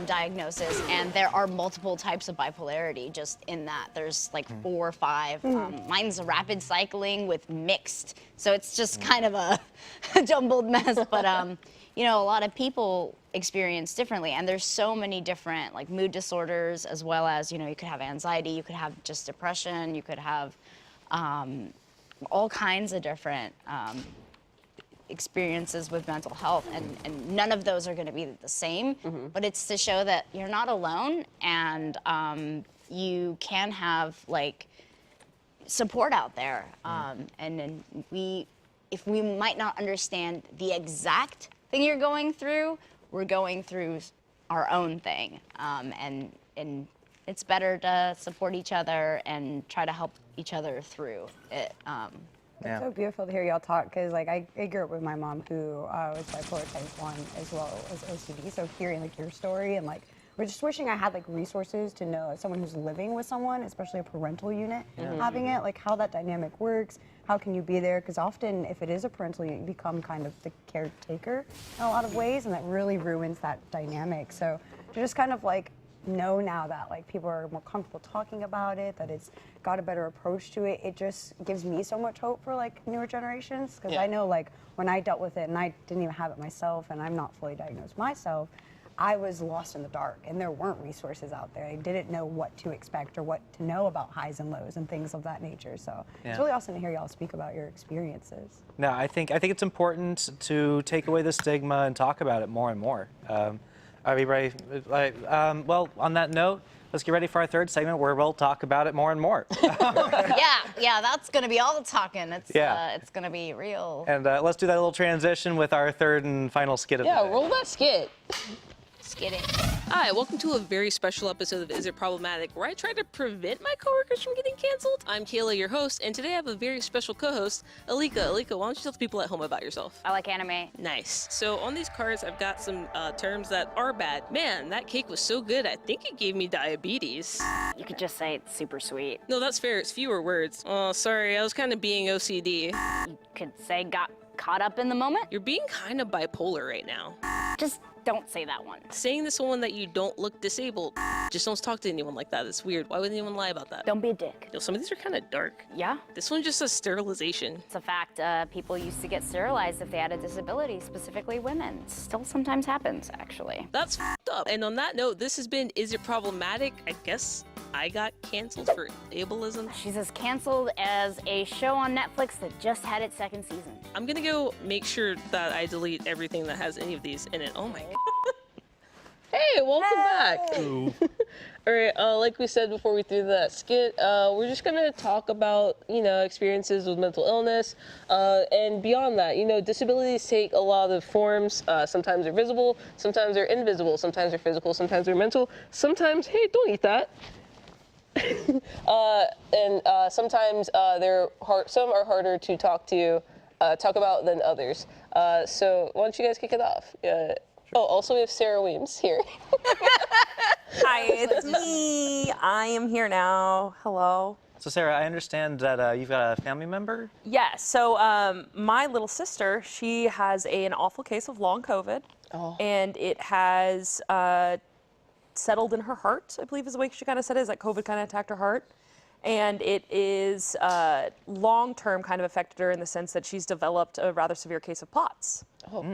S3: diagnosis. And there are multiple types of bipolarity just in that. There's like 4 or 5. Mine's rapid cycling with mixed. So it's just kind of a jumbled mess. But you know, a lot of people experience differently, and there's so many different like mood disorders, as well as, you know, you could have anxiety, you could have just depression, you could have all kinds of different experiences with mental health, and none of those are going to be the same. But it's to show that you're not alone, and you can have like support out there. And if we might not understand the exact thing you're going through, we're going through our own thing, and it's better to support each other and try to help each other through it.
S17: It's so beautiful to hear y'all talk, because like I grew up with my mom who was bipolar type 1 as well as OCD. So hearing like your story, and like we're just wishing I had like resources to know as someone who's living with someone, especially a parental unit, having it, like how that dynamic works. How can you be there? Because often if it is a parental unit, you become kind of the caretaker in a lot of ways, and that really ruins that dynamic. So to just kind of like know now that like people are more comfortable talking about it, that it's got a better approach to it, it just gives me so much hope for like newer generations. Because I know like when I dealt with it, and I didn't even have it myself, and I'm not fully diagnosed myself, I was lost in the dark, and there weren't resources out there. I didn't know what to expect or what to know about highs and lows and things of that nature. So it's really awesome to hear y'all speak about your experiences.
S11: No, I think it's important to take away the stigma and talk about it more and more. Are we ready? Well, on that note, let's get ready for our third segment where we'll talk about it more and more.
S3: yeah, that's gonna be all the talking. It's gonna be real.
S11: And let's do that little transition with our third and final skit of the day.
S2: Roll that skit.
S3: Kidding.
S18: Hi, welcome to a very special episode of Is It Problematic, where I try to prevent my coworkers from getting canceled. I'm Kayla, your host, and today I have a very special co-host, Alika. Alika, why don't you tell the people at home about yourself?
S12: I like anime.
S18: Nice. So on these cards, I've got some terms that are bad. Man, that cake was so good, I think it gave me diabetes.
S12: You could just say it's super sweet.
S18: No, that's fair. It's fewer words. Oh, sorry, I was kind of being OCD.
S12: You could say got caught up in the moment.
S18: You're being kind of bipolar right now.
S12: Just don't say that one.
S18: Saying to someone that you don't look disabled. Just don't talk to anyone like that. It's weird. Why would anyone lie about that?
S12: Don't be a dick.
S18: Yo, some of these are kind of dark.
S12: Yeah?
S18: This one just says sterilization.
S12: It's a fact. People used to get sterilized if they had a disability, specifically women. It still sometimes happens, actually.
S18: That's f***ed up. And on that note, this has been Is It Problematic? I guess I got canceled for ableism.
S12: She's as canceled as a show on Netflix that just had its 2nd season.
S18: I'm gonna go make sure that I delete everything that has any of these in it. Oh my god.
S2: Hey, welcome back. All right, like we said before we threw that skit, we're just gonna talk about, experiences with mental illness, and beyond that. Disabilities take a lot of forms. Sometimes they're visible, sometimes they're invisible, sometimes they're physical, sometimes they're mental, sometimes, hey, don't eat that. And sometimes some are harder to talk about than others. So why don't you guys kick it off? Oh, also we have Sarah Weems here.
S19: Hi, it's me. I am here now. Hello.
S11: So Sarah, I understand that you've got a family member?
S19: Yes, so my little sister, she has an awful case of long COVID, and it has settled in her heart, I believe is the way she kind of said it, is that COVID kind of attacked her heart. And it is long-term kind of affected her in the sense that she's developed a rather severe case of POTS,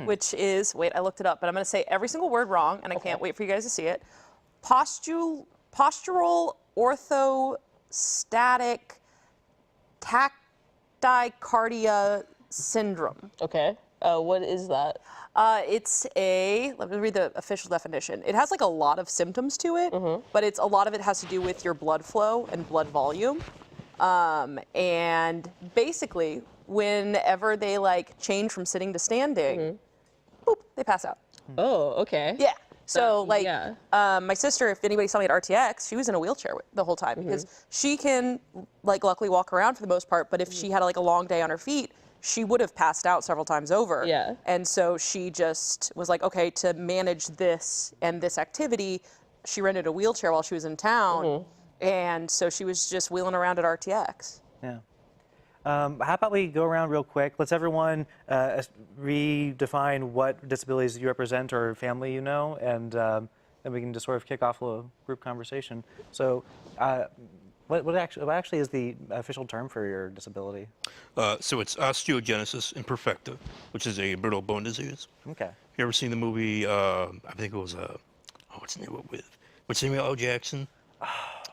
S19: which is, wait, I looked it up, but I'm going to say every single word wrong, and I can't wait for you guys to see it. Postural orthostatic tachycardia syndrome.
S2: Okay. What is that?
S19: Let me read the official definition. It has like a lot of symptoms to it, but a lot of it has to do with your blood flow and blood volume. And basically, whenever they like change from sitting to standing, boop, they pass out.
S2: Oh, okay.
S19: Yeah. So my sister, if anybody saw me at RTX, she was in a wheelchair the whole time because she can luckily walk around for the most part, but if she had like a long day on her feet, she would have passed out several times over.
S2: Yeah.
S19: And so she just was like, okay, to manage this and this activity, she rented a wheelchair while she was in town. And so she was just wheeling around at RTX.
S11: Yeah. How about we go around real quick? Let's everyone redefine what disabilities you represent or family you know, and then we can just sort of kick off a little group conversation. So what actually is the official term for your disability?
S6: So it's osteogenesis imperfecta, which is a brittle bone disease.
S11: Okay.
S6: You ever seen the movie, I think it was, what's the name of it with Samuel L. Jackson?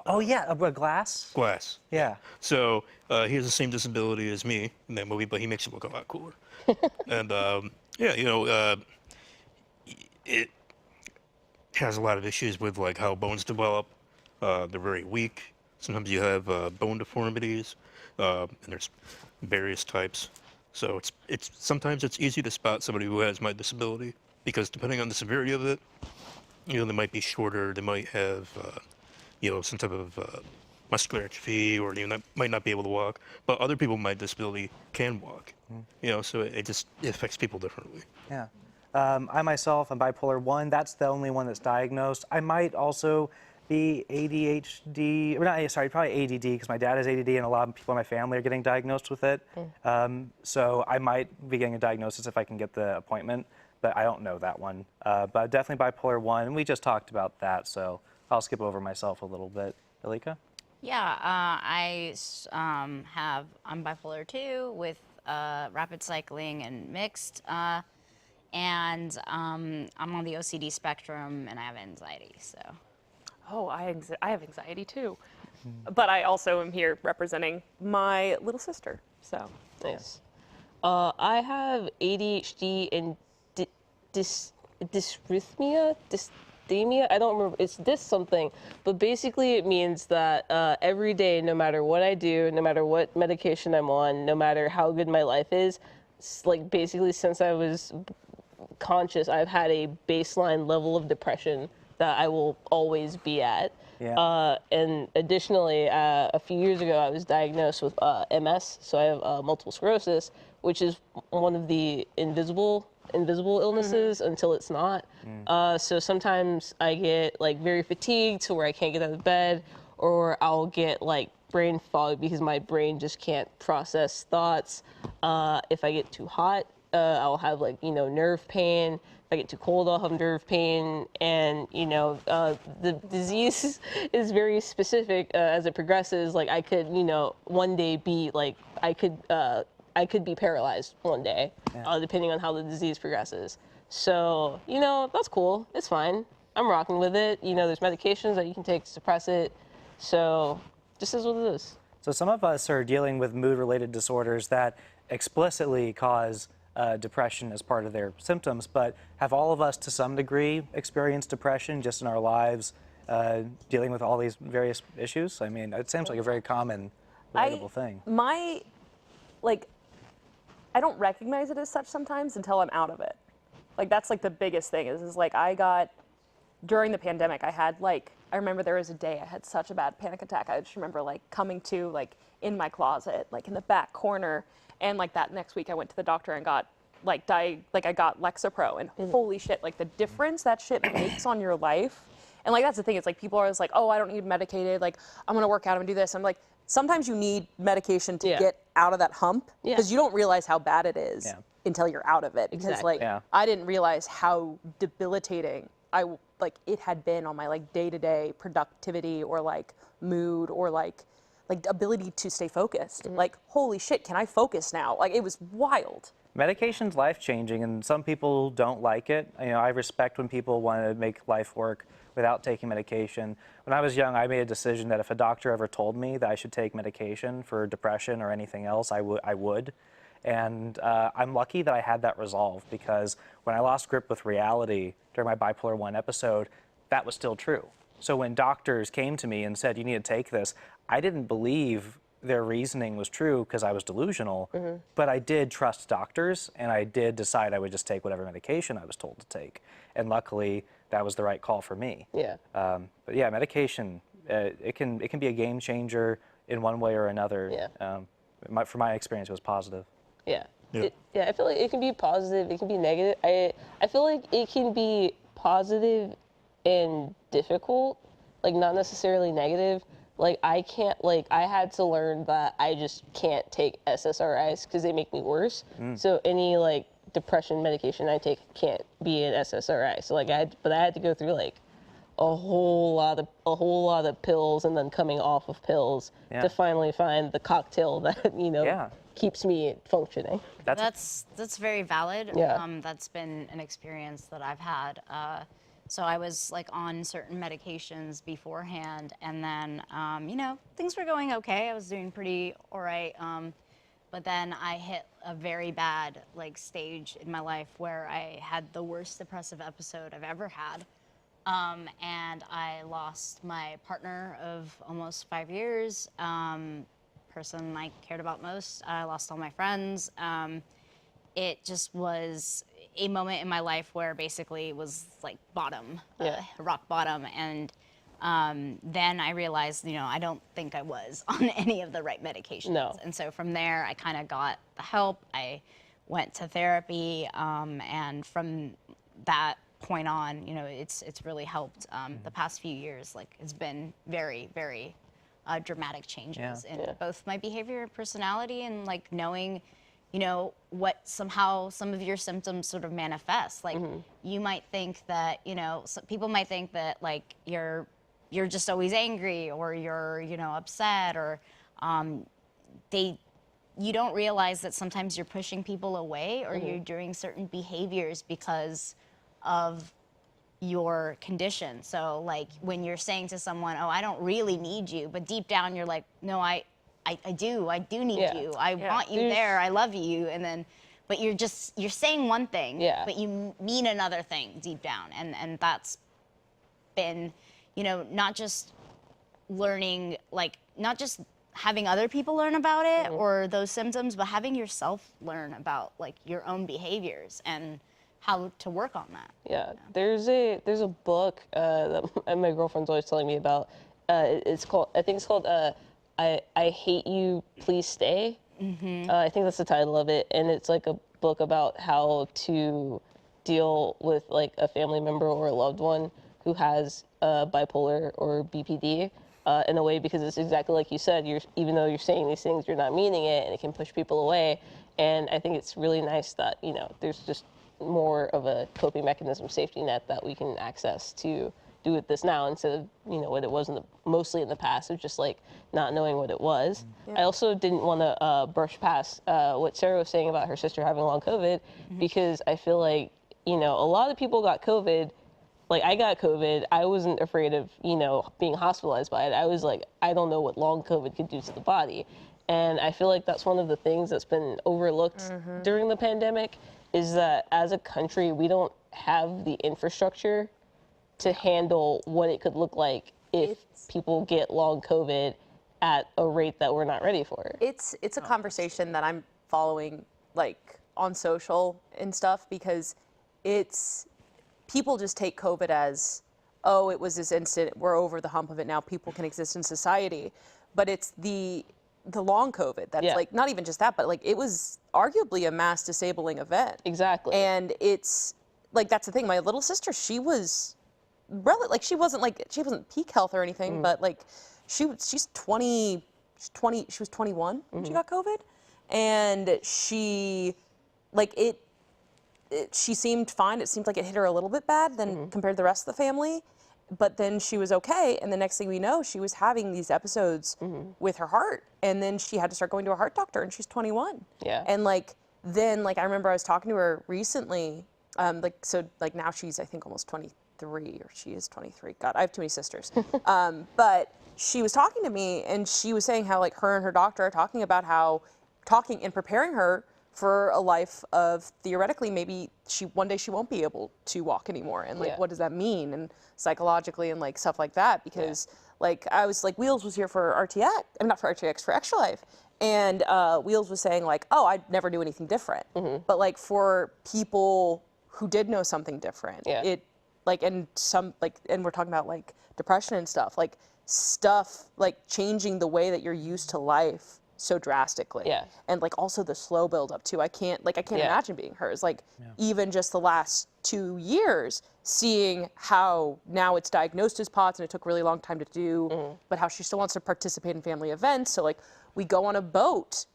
S11: Oh yeah, Glass?
S6: Glass.
S11: Yeah.
S6: So he has the same disability as me in that movie, but he makes it look a lot cooler. And it has a lot of issues with like how bones develop. They're very weak. Sometimes you have bone deformities, and there's various types. So sometimes it's easy to spot somebody who has my disability because depending on the severity of it, they might be shorter, they might have some type of muscular atrophy, or might not be able to walk. But other people with my disability can walk. So it affects people differently.
S11: Yeah. I myself am bipolar 1. That's the only one that's diagnosed. I might also be ADHD, probably ADD, because my dad has ADD and a lot of people in my family are getting diagnosed with it. So I might be getting a diagnosis if I can get the appointment, but I don't know that one. But definitely bipolar 1, and we just talked about that, so I'll skip over myself a little bit. Alika?
S3: Yeah, I'm bipolar 2 with rapid cycling and mixed, and I'm on the OCD spectrum and I have anxiety, so.
S19: Oh, I have anxiety too. But I also am here representing my little sister, so.
S2: Nice. I have ADHD and dysrhythmia, I don't remember, it's something, but basically it means that every day, no matter what I do, no matter what medication I'm on, no matter how good my life is, basically since I was conscious, I've had a baseline level of depression that I will always be at.
S11: Yeah.
S2: And additionally, a few years ago, I was diagnosed with MS, so I have multiple sclerosis, which is one of the invisible illnesses until it's not. So sometimes I get very fatigued to where I can't get out of bed, or I'll get brain fog because my brain just can't process thoughts. If I get too hot, I'll have nerve pain. If I get too cold, I'll have nerve pain. And the disease is very specific as it progresses. I could one day be I could be paralyzed one day, depending on how the disease progresses. So, that's cool. It's fine. I'm rocking with it. There's medications that you can take to suppress it. So, just is what it is.
S11: So some of us are dealing with mood-related disorders that explicitly cause depression as part of their symptoms, but have all of us to some degree experienced depression just in our lives, dealing with all these various issues? I mean, it seems like a very common, relatable thing.
S19: I don't recognize it as such sometimes until I'm out of it. Like, that's like the biggest thing is like during the pandemic, I remember there was a day I had such a bad panic attack. I just remember like coming to like in my closet, like in the back corner. And like that next week I went to the doctor and got I got Lexapro, and holy shit, like the difference that shit makes on your life. And like, that's the thing. It's like people are always like, oh, I don't need medicated. Like, I'm going to work out, I'm going to do this. I'm like, sometimes you need medication to get out of that hump because you don't realize how bad it is until you're out of it. Because I didn't realize how debilitating it had been on my like day-to-day productivity or like mood or like ability to stay focused. Like, holy shit, can I focus now? Like, it was wild.
S11: Medication's life-changing, and some people don't like it. You know, I respect when people want to make life work without taking medication. When I was young, I made a decision that if a doctor ever told me that I should take medication for depression or anything else, I would. And I'm lucky that I had that resolve, because when I lost grip with reality during my bipolar 1 episode, that was still true. So when doctors came to me and said, you need to take this, I didn't believe their reasoning was true because I was delusional, but I did trust doctors, and I did decide I would just take whatever medication I was told to take. And luckily, that was the right call for me.
S2: Yeah.
S11: But yeah, medication, it can be a game changer in one way or another. Yeah. From my experience, it was positive.
S2: Yeah. I feel like it can be positive, it can be negative. I feel like it can be positive and difficult, like not necessarily negative. Like I had to learn that I just can't take SSRIs because they make me worse. So any like depression medication I take can't be an SSRI. So like I had to go through like a whole lot of pills and then coming off of pills to finally find the cocktail that keeps me functioning.
S3: That's very valid.
S2: Yeah.
S3: That's been an experience that I've had. So I was like on certain medications beforehand, and then things were going okay. I was doing pretty all right. But then I hit a very bad like stage in my life where I had the worst depressive episode I've ever had. And I lost my partner of almost 5 years, person I cared about most. I lost all my friends. It just was a moment in my life where basically it was like bottom, rock bottom. And then I realized, I don't think I was on any of the right medications.
S2: No.
S3: And so from there, I kind of got the help. I went to therapy, and from that point on, it's really helped. The past few years, like, it's been very, very dramatic changes in both my behavior and personality, and like knowing, what somehow some of your symptoms sort of manifest. Like you might think that, some people might think that like you're just always angry, or you're, upset, or you don't realize that sometimes you're pushing people away, or you're doing certain behaviors because of your condition. So like when you're saying to someone, oh, I don't really need you, but deep down you're like, no, I do need you. I want you there. I love you. And then, but you're saying one thing, but you mean another thing deep down. And that's been, not just learning, like, not just having other people learn about it or those symptoms, but having yourself learn about like your own behaviors and how to work on that.
S2: Yeah, there's a book that my girlfriend's always telling me about. I think it's called I Hate You, Please Stay. I think that's the title of it, and it's like a book about how to deal with like a family member or a loved one who has bipolar or BPD in a way, because it's exactly like you said. Even though you're saying these things, you're not meaning it, and it can push people away. And I think it's really nice that there's just more of a coping mechanism, safety net that we can access to do with this now, instead of what it was mostly in the past of just like not knowing what it was. I also didn't want to brush past what Sarah was saying about her sister having long COVID, because I feel like a lot of people got COVID. Like I got COVID, I wasn't afraid of being hospitalized by it. I was like, I don't know what long COVID could do to the body. And I feel like that's one of the things that's been overlooked during the pandemic, is that as a country, we don't have the infrastructure to handle what it could look like if people get long COVID at a rate that we're not ready for.
S19: It's a conversation that I'm following like on social and stuff, because it's people just take COVID as, oh, it was this instant, we're over the hump of it now, people can exist in society. But it's the long COVID that's like not even just that, but like it was arguably a mass disabling event.
S2: Exactly.
S19: And it's like that's the thing. My little sister, she was she wasn't peak health or anything, but like she's 20, she was 21 when she got COVID, and she like she seemed fine. It seemed like it hit her a little bit bad than compared to the rest of the family, but then she was okay. And the next thing we know, she was having these episodes with her heart, and then she had to start going to a heart doctor, and she's 21.
S2: Yeah.
S19: And then I remember I was talking to her recently, now she's I think almost 23, or she is 23. God, I have too many sisters. But she was talking to me, and she was saying how her and her doctor are talking about how and preparing her for a life of theoretically maybe one day she won't be able to walk anymore, and what does that mean, and psychologically and stuff like that, because I was Wheels was here for RTX, I'm not for RTX, for Extra Life, and Wheels was saying oh, I'd never do anything different, but for people who did know something different, it and we're talking about depression and stuff, changing the way that you're used to life so drastically, and also the slow build up too. I can't imagine being hers. Even just the last 2 years, seeing how now it's diagnosed as POTS and it took a really long time to do, but how she still wants to participate in family events. So we go on a boat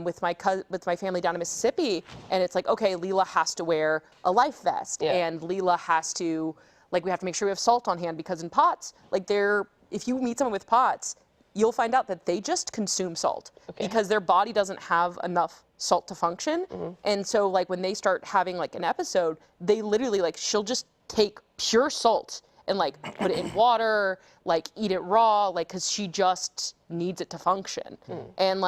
S19: with my family down in Mississippi, and it's okay, Leela has to wear a life vest, and Leela has to we have to make sure we have salt on hand, because in POTS, if you meet someone with POTS, you'll find out that they just consume salt because their body doesn't have enough salt to function. And so when they start having an episode, they literally she'll just take pure salt and put it in water, eat it raw, because she just needs it to function. And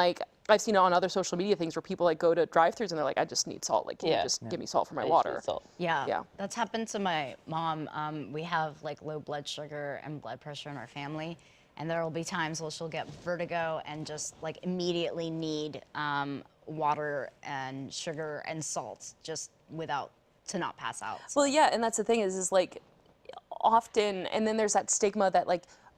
S19: I've seen it on other social media things where people go to drive-thrus and they're I just need salt. Can you just give me salt for my water?
S3: Yeah, that's happened to my mom. We have low blood sugar and blood pressure in our family. And there will be times where she'll get vertigo and just immediately need water and sugar and salt just to not pass out.
S19: Well, yeah, and that's the thing is often, and then there's that stigma that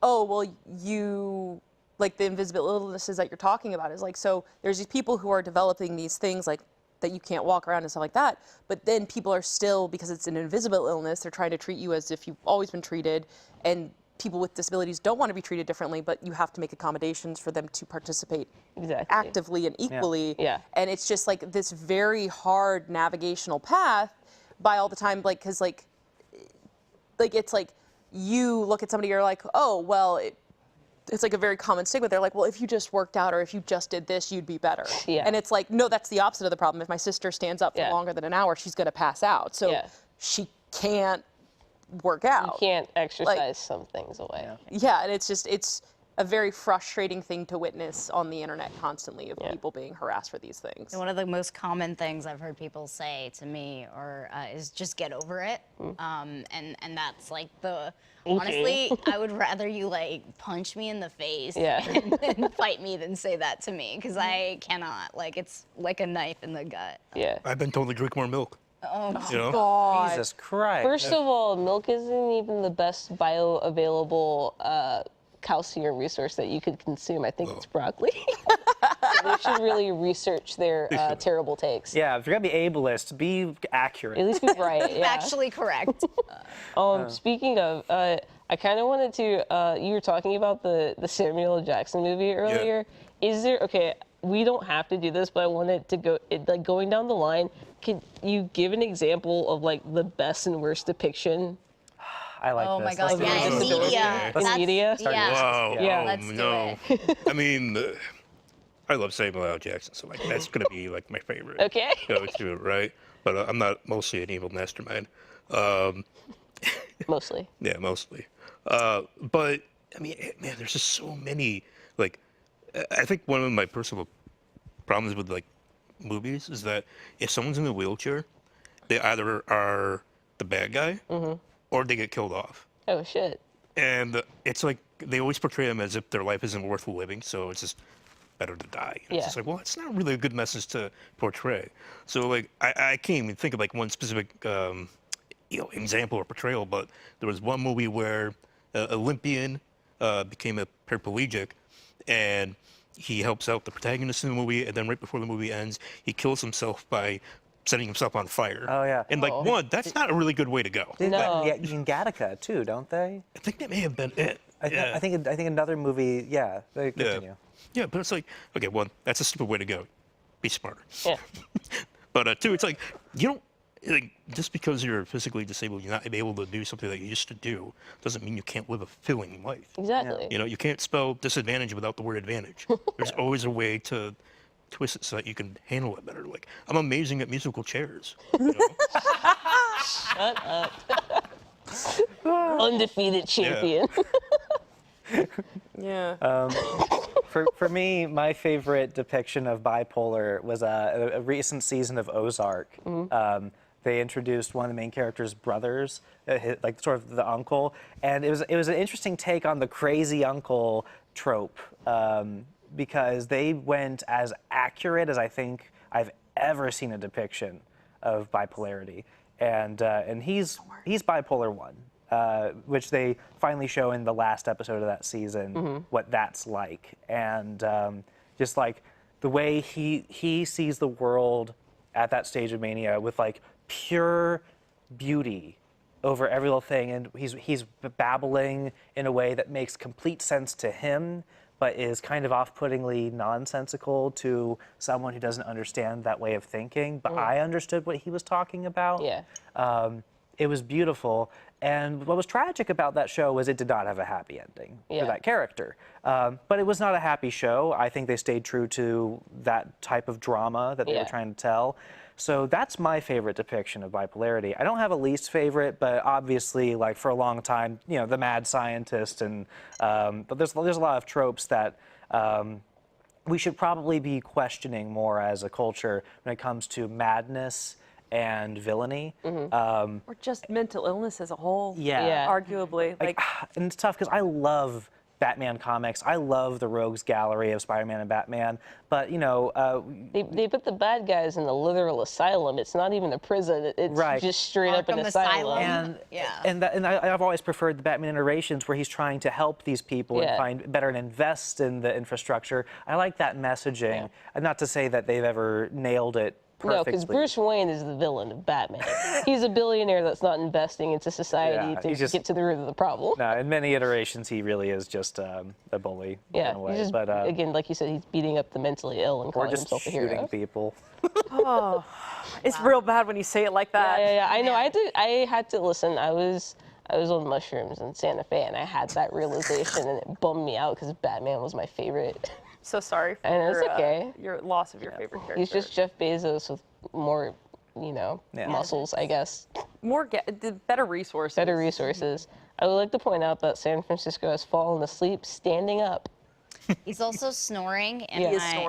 S19: oh, well, you, the invisible illnesses that you're talking about is so there's these people who are developing these things that you can't walk around and stuff like that, but then people are still, because it's an invisible illness, they're trying to treat you as if you've always been treated, and people with disabilities don't want to be treated differently, but you have to make accommodations for them to participate actively and equally. And it's just this very hard navigational path by all the time, because it's you look at somebody, you're oh, well, it's a very common stigma. They're well, if you just worked out or if you just did this, you'd be better. And it's no, that's the opposite of the problem. If my sister stands up for longer than an hour, she's going to pass out. So she can't work out.
S2: You can't exercise some things away.
S19: Yeah, and it's a very frustrating thing to witness on the internet constantly of people being harassed for these things.
S3: And one of the most common things I've heard people say to me is just get over it. And that's honestly, I would rather you punch me in the face and fight me than say that to me, because I cannot. It's like a knife in the gut.
S6: I've been told to drink more milk.
S3: Oh,
S19: God.
S11: Jesus Christ.
S2: First of all, milk isn't even the best bioavailable calcium resource that you could consume. I think it's broccoli. So they should really research their terrible takes.
S11: Yeah, if you're gonna be ableist, be accurate.
S2: At least be right.
S3: Factually correct.
S2: Speaking of, I kind of wanted to. You were talking about the Samuel L. Jackson movie earlier. Is there we don't have to do this, but I wanted to go going down the line. Can you give an example of the best and worst depiction?
S11: I like
S3: this.
S11: Oh
S3: my God, yeah, in media.
S2: In media?
S6: Wow.
S2: Yeah.
S6: Let's do it. I mean, I love Samuel L. Jackson, so that's gonna be my favorite.
S2: Okay.
S6: Let's do it, right? But I'm not mostly an evil mastermind.
S2: Mostly.
S6: Yeah, mostly. But I mean, man, there's just so many I think one of my personal problems with like movies is that if someone's in a wheelchair, they either are the bad guy or they get killed off.
S2: Oh shit.
S6: And it's like they always portray them as if their life isn't worth living, so it's just better to die. And It's just like, well, it's not really a good message to portray. So like, I can't even think of like one specific example or portrayal, but there was one movie where an Olympian became a paraplegic, and he helps out the protagonist in the movie, and then right before the movie ends, he kills himself by setting himself on fire.
S11: Oh yeah.
S6: And like, that's not a really good way to go.
S11: They do that in Gattaca too, don't they?
S6: I think that may have been it.
S11: I think another movie. Yeah. They continue.
S6: Yeah, but it's like, okay, one, that's a stupid way to go. Be smarter.
S2: Yeah.
S6: But two, it's like, you don't, like, just because you're physically disabled, you're not able to do something that you used to do, doesn't mean you can't live a fulfilling life.
S2: Exactly.
S6: You know, you can't spell disadvantage without the word advantage. There's always a way to twist it so that you can handle it better. Like, I'm amazing at musical chairs. You know?
S2: Shut up. Undefeated champion.
S19: Yeah.
S11: For me, my favorite depiction of bipolar was a recent season of Ozark. They introduced one of the main character's brothers, like sort of the uncle, and it was an interesting take on the crazy uncle trope because they went as accurate as I think I've ever seen a depiction of bipolarity, and he's bipolar 1. Which they finally show in the last episode of that season, what that's like. And just like the way he sees the world at that stage of mania with like pure beauty over every little thing. And he's babbling in a way that makes complete sense to him, but is kind of off-puttingly nonsensical to someone who doesn't understand that way of thinking. But I understood what he was talking about.
S2: Yeah.
S11: It was beautiful. And what was tragic about that show was it did not have a happy ending for that character. But it was not a happy show. I think they stayed true to that type of drama that they were trying to tell. So that's my favorite depiction of bipolarity. I don't have a least favorite, but obviously, like for a long time, you know, the mad scientist, and but there's a lot of tropes that we should probably be questioning more as a culture when it comes to madness and villainy.
S19: Or just mental illness as a whole.
S11: Yeah.
S19: Arguably. Like
S11: and it's tough because I love Batman comics. I love the Rogues Gallery of Spider-Man and Batman. But, you know...
S2: They put the bad guys in the literal asylum. It's not even a prison. It's just straight up an asylum.
S11: And I've always preferred the Batman iterations where he's trying to help these people and find better and invest in the infrastructure. I like that messaging. And not to say that they've ever nailed it perfectly.
S2: No, because Bruce Wayne is the villain of Batman. He's a billionaire that's not investing into society to get to the root of the problem.
S11: No, in many iterations, he really is just a bully in a way.
S2: Just, again, like you said, he's beating up the mentally ill and calling himself a hero.
S11: Or just shooting people.
S19: Oh, it's real bad when you say it like that.
S2: Yeah, I know. I had to listen. I was on mushrooms in Santa Fe, and I had that realization, and it bummed me out because Batman was my favorite.
S19: So sorry for your loss of your favorite character.
S2: He's just Jeff Bezos with more, muscles, I guess.
S19: Better resources.
S2: Better resources. I would like to point out that San Francisco has fallen asleep standing up.
S3: He's also snoring, and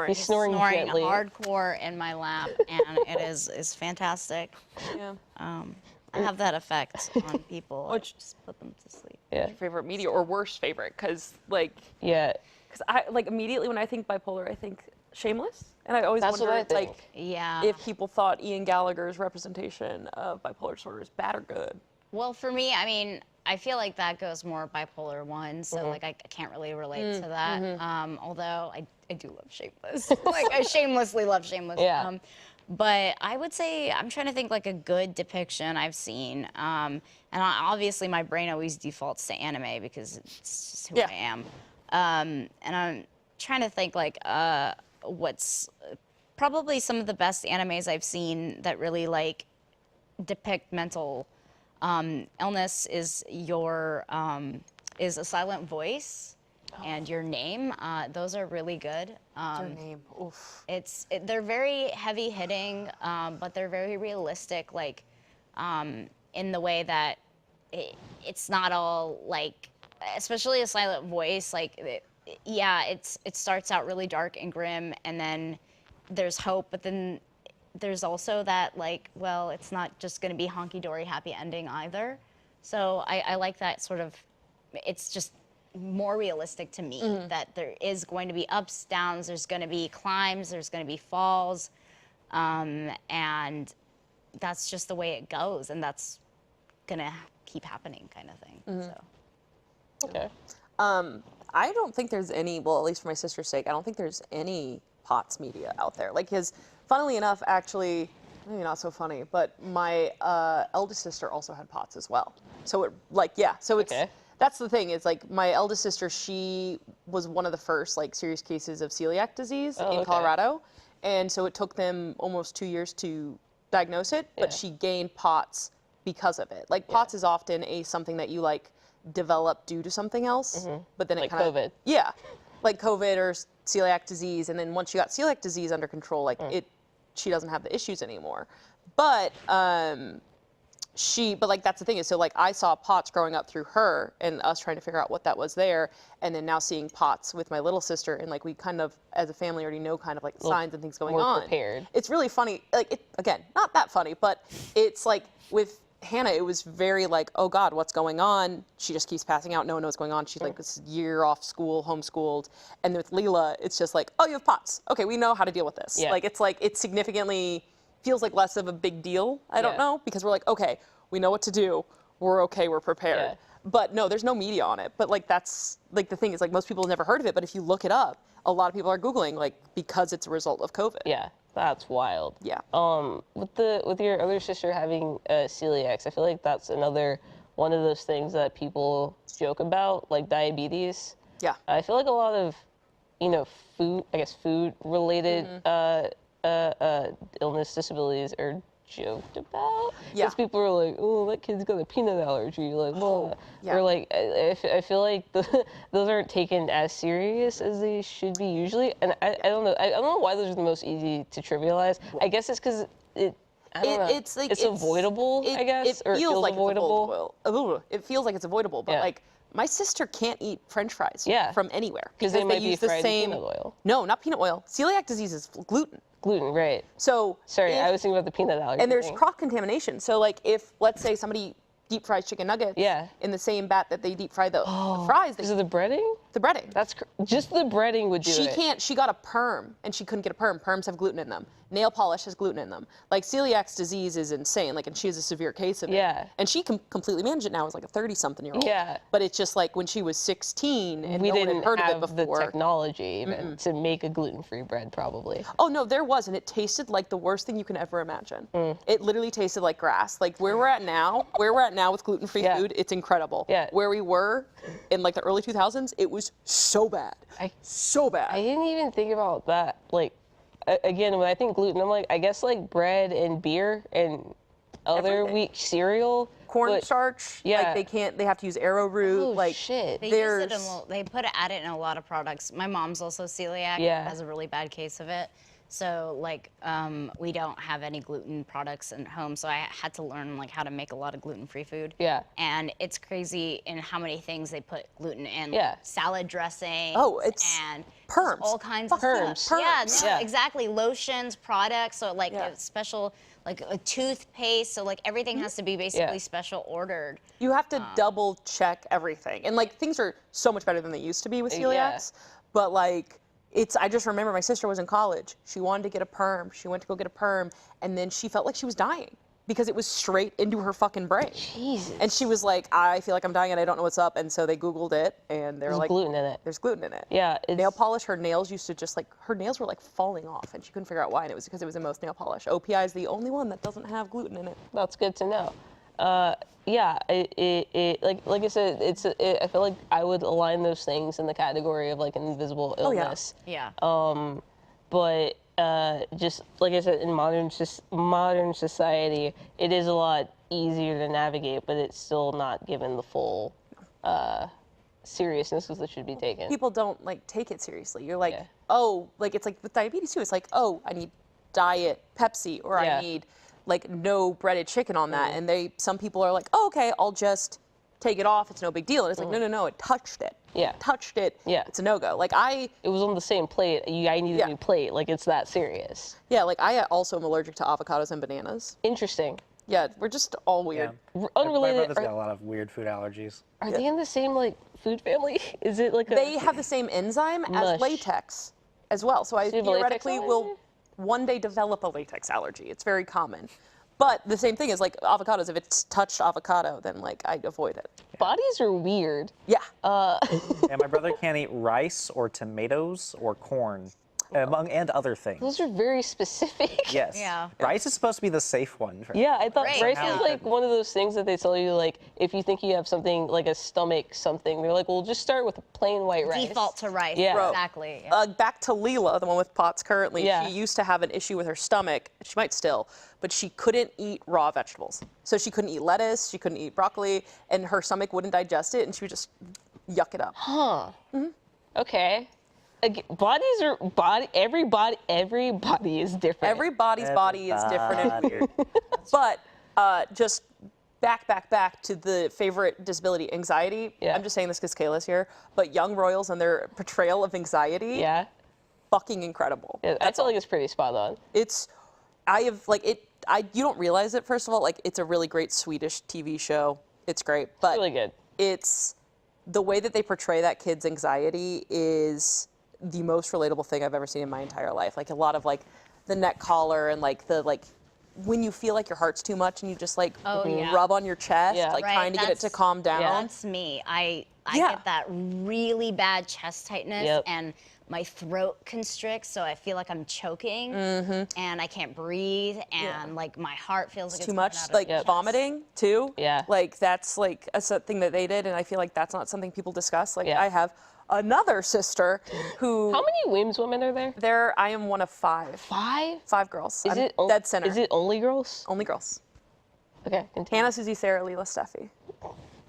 S2: He's snoring gently.
S3: hardcore in my lap, and it is fantastic.
S19: Yeah.
S3: I have that effect on people. I just put them to sleep.
S19: What's your favorite media or worst favorite? Because Because I immediately when I think bipolar, I think Shameless, and I always wonder if people thought Ian Gallagher's representation of bipolar disorder is bad or good.
S3: Well, for me, I mean, I feel like that goes more bipolar 1, so like I can't really relate to that. Although I do love Shameless, like I shamelessly love Shameless.
S2: Yeah.
S3: But I would say I'm trying to think like a good depiction I've seen, and obviously my brain always defaults to anime because it's just who I am. And I'm trying to think like what's probably some of the best animes I've seen that really like depict mental illness is is A Silent Voice and Your Name. Those are really good.
S19: Your Name, oof.
S3: They're very heavy hitting, but they're very realistic, like in the way that it's not all like, especially A Silent Voice, like yeah, it starts out really dark and grim, and then there's hope, but then there's also that like, well, it's not just going to be honky-dory happy ending either. So I like that sort of, it's just more realistic to me that there is going to be ups, downs, there's going to be climbs, there's going to be falls, and that's just the way it goes, and that's going to keep happening kind of thing. So.
S2: Okay.
S19: I don't think there's any, well, at least for my sister's sake, I don't think there's any POTS media out there. Like, because funnily enough, actually, maybe not so funny, but my eldest sister also had POTS as well. So it, like, yeah, so it's, that's the thing, is like my eldest sister, she was one of the first like serious cases of celiac disease in Colorado. And so it took them almost 2 years to diagnose it, but she gained POTS because of it. Like POTS is often something that you like develop due to something else, but then it
S2: Like
S19: kind of
S2: COVID.
S19: Yeah, like COVID or celiac disease, and then once you got celiac disease under control, like she doesn't have the issues anymore. But but like that's the thing is, so like I saw POTS growing up through her and us trying to figure out what that was there, and then now seeing POTS with my little sister, and like we kind of as a family already know kind of like signs and things going on.
S2: Prepared.
S19: It's really funny, like it, again, not that funny, but it's like with Hannah, it was very like, oh God, what's going on? She just keeps passing out. No one knows what's going on. She's like this year off school, homeschooled. And with Leela, it's just like, oh, you have POTS. Okay, we know how to deal with this. Like, it's like, it significantly feels like less of a big deal. I don't know, because we're like, okay, we know what to do. We're okay, we're prepared. But no, there's no media on it. But like, that's like the thing is like most people have never heard of it. But if you look it up, a lot of people are Googling like because it's a result of COVID.
S2: Yeah. That's wild.
S19: Yeah.
S2: With your other sister having celiacs, I feel like that's another one of those things that people joke about, like diabetes.
S19: Yeah.
S2: I feel like a lot of, food related illness, disabilities are joked about.
S19: Yeah.
S2: Because people are like, oh, that kid's got a peanut allergy. Like, well, or like, I feel like those aren't taken as serious as they should be usually. And I don't know. I don't know why those are the most easy to trivialize. I guess it's because I don't know.
S19: It's like
S2: it's avoidable, I guess,
S19: it feels like
S2: avoidable.
S19: It's avoidable. It feels like it's avoidable, but like my sister can't eat French fries from anywhere
S2: because they might
S19: use
S2: be
S19: the
S2: fried
S19: same
S2: with peanut oil.
S19: No, not peanut oil. Celiac disease is gluten.
S2: Gluten, right.
S19: So
S2: sorry, I was thinking about the peanut allergy.
S19: And there's
S2: thing.
S19: cross contamination. So like if let's say somebody deep fries chicken nuggets in the same bat that they deep fry the fries.
S2: Is it the breading?
S19: The breading.
S2: That's just the breading would do
S19: she
S2: it.
S19: She can't. She got a perm and she couldn't get a perm. Perms have gluten in them. Nail polish has gluten in them. Like celiac disease is insane. Like, and she has a severe case of it.
S2: Yeah.
S19: And she can completely manage it now as like a 30-something-year-old.
S2: Yeah.
S19: But it's just like when she was 16 and
S2: we
S19: no one
S2: didn't
S19: had heard
S2: have
S19: of it before.
S2: the technology even to make a gluten-free bread, probably.
S19: Oh no, there was, and it tasted like the worst thing you can ever imagine. It literally tasted like grass. Like where we're at now with gluten-free food, it's incredible.
S2: Yeah.
S19: Where we were in like the early 2000s, it was so bad. So bad.
S2: I didn't even think about that. Like, again, when I think gluten, I'm like, I guess like bread and beer and other wheat cereal.
S19: Cornstarch.
S2: Yeah.
S19: Like they have to use arrowroot.
S2: Oh,
S19: like
S2: shit.
S3: They use it they add it in a lot of products. My mom's also celiac. Has a really bad case of it. So like we don't have any gluten products in home, so I had to learn like how to make a lot of gluten-free food.
S2: Yeah.
S3: And it's crazy in how many things they put gluten in.
S2: Yeah.
S3: Salad dressing.
S19: Oh, it's
S3: and
S19: perms.
S3: All kinds
S2: Perms.
S3: of stuff. Yeah,
S2: Perms.
S3: no,
S2: Yeah.
S3: exactly. Lotions, products, so like a special like a toothpaste. So like everything has to be basically special ordered.
S19: You have to double check everything, and like things are so much better than they used to be with celiacs. But like. I just remember my sister was in college. She wanted to get a perm. She went to go get a perm, and then she felt like she was dying because it was straight into her fucking brain.
S2: Jesus.
S19: And she was like, I feel like I'm dying and I don't know what's up. And so they Googled it, and they're
S2: There's
S19: like,
S2: gluten in it.
S19: There's gluten in it.
S2: Yeah.
S19: Nail polish, her nails used to just like, her nails were like falling off, and she couldn't figure out why, and it was because it was in most nail polish. OPI is the only one that doesn't have gluten in it.
S2: That's good to know. Yeah, like I said, I feel like I would align those things in the category of like an invisible illness.
S3: Yeah.
S2: But just like I said, in modern society, it is a lot easier to navigate, but it's still not given the full seriousness that should be taken.
S19: People don't like take it seriously. You're like, oh, like it's like with diabetes too. It's like, oh, I need diet Pepsi, or I need like no breaded chicken on that. And some people are like, oh, okay, I'll just take it off, it's no big deal. And it's like, no, it touched it.
S2: Yeah.
S19: Touched it.
S2: Yeah.
S19: It's a no-go. Like
S2: It was on the same plate. I need a new plate. Like, it's that serious.
S19: Yeah, like I also am allergic to avocados and bananas.
S2: Interesting.
S19: Yeah, we're just all weird.
S2: Unrelated.
S11: My brother's got a lot of weird food allergies.
S2: Are they in the same, like, food family? Is it like
S19: They have the same enzyme as latex as well. So I
S2: you have a latex
S19: theoretically will one day develop a latex allergy. It's very common. But the same thing is like avocados. If it's touched avocado, then like I avoid it.
S2: Bodies are weird.
S19: Yeah.
S11: Yeah, my brother can't eat rice or tomatoes or corn, and other things.
S2: Those are very specific.
S11: Yes.
S3: Yeah.
S11: Rice is supposed to be the safe one.
S2: Yeah, I thought
S3: Right,
S2: rice
S3: yeah.
S2: is like one of those things that they tell you, like, if you think you have something like a stomach something, they're like, well, just start with plain white rice.
S3: Default to rice.
S2: Yeah. Bro.
S3: Exactly. Yeah.
S19: Back to Leela, the one with POTS currently.
S2: Yeah.
S19: She used to have an issue with her stomach. She might still, but she couldn't eat raw vegetables. So she couldn't eat lettuce, she couldn't eat broccoli, and her stomach wouldn't digest it, and she would just yuck it up.
S2: Huh. Okay. Bodies are everybody is different.
S19: Everybody's body is different and weird. But just back to the favorite disability, anxiety.
S2: Yeah.
S19: I'm just saying this because Kayla's here, but Young Royals and their portrayal of anxiety.
S2: Yeah.
S19: Fucking incredible.
S2: Yeah, I feel like it's pretty spot on.
S19: You don't realize it, first of all, like it's a really great Swedish TV show. It's great. But
S2: It's really good.
S19: It's the way that they portray that kid's anxiety is the most relatable thing I've ever seen in my entire life. Like a lot of like the neck collar and like the when you feel like your heart's too much and you just like rub on your chest, like
S3: Right,
S19: trying to get it to
S3: that's-
S19: calm down.
S3: That's me. I get that really bad chest tightness and my throat constricts, so I feel like I'm choking and I can't breathe and like my heart feels like
S19: It's too
S3: coming
S19: much,
S3: out of
S19: like
S3: my chest.
S19: vomiting too.
S2: Yeah.
S19: Like that's like a thing that they did, and I feel like that's not something people discuss. Like I have another sister who.
S2: How many WIMS women are there?
S19: I am one of 5.
S2: 5?
S19: 5 girls.
S2: Is
S19: I'm
S2: it
S19: dead center?
S2: Is it only girls?
S19: Only girls.
S2: Okay. Continue.
S19: Hannah, Susie, Sarah, Leela, Steffi.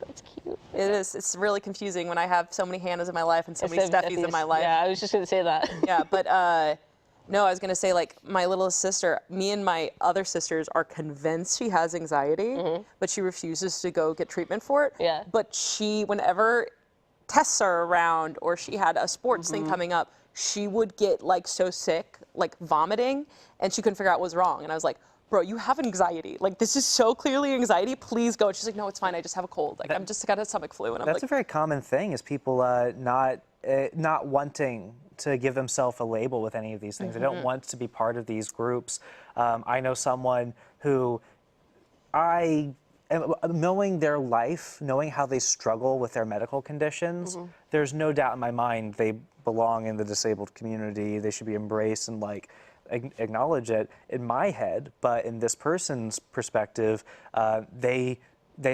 S2: That's cute.
S19: It is. It's really confusing when I have so many Hannahs in my life and so many Steffis in my life.
S2: Yeah, I was just gonna say that.
S19: Yeah, but no, I was gonna say like my little sister, me and my other sisters are convinced she has anxiety, but she refuses to go get treatment for it.
S2: Yeah.
S19: But whenever tests are around or she had a sports thing coming up, she would get like so sick, like vomiting, and she couldn't figure out what was wrong. And I was like, bro, you have anxiety. Like, this is so clearly anxiety. Please go. And she's like, no, it's fine. I just have a cold. Like, I'm just got a stomach flu. And I'm
S11: That's
S19: like,
S11: a very common thing, is people not wanting to give themselves a label with any of these things. They don't want to be part of these groups. I know someone who knowing their life, knowing how they struggle with their medical conditions, there's no doubt in my mind they belong in the disabled community. They should be embraced and like acknowledge it in my head. But in this person's perspective, they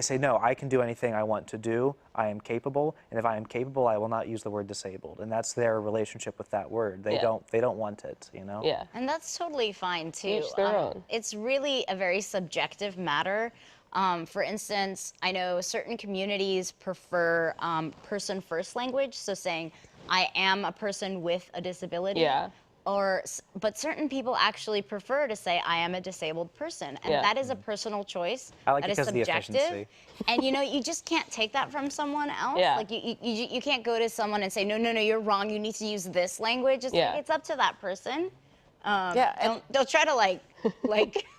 S11: say, no, I can do anything I want to do. I am capable, and if I am capable, I will not use the word disabled. And that's their relationship with that word. They don't want it, you know?
S2: Yeah.
S3: And that's totally fine too.
S2: Each their own.
S3: It's really a very subjective matter. For instance, I know certain communities prefer person-first language, so saying, I am a person with a disability.
S2: Yeah.
S3: But certain people actually prefer to say, I am a disabled person. And that is a personal choice.
S11: I like
S3: that
S11: it
S3: is
S11: because of the
S3: subjective.
S11: efficiency.
S3: And you just can't take that from someone else.
S2: Yeah.
S3: Like you can't go to someone and say, no, you're wrong. You need to use this language. It's like, it's up to that person. They'll try to like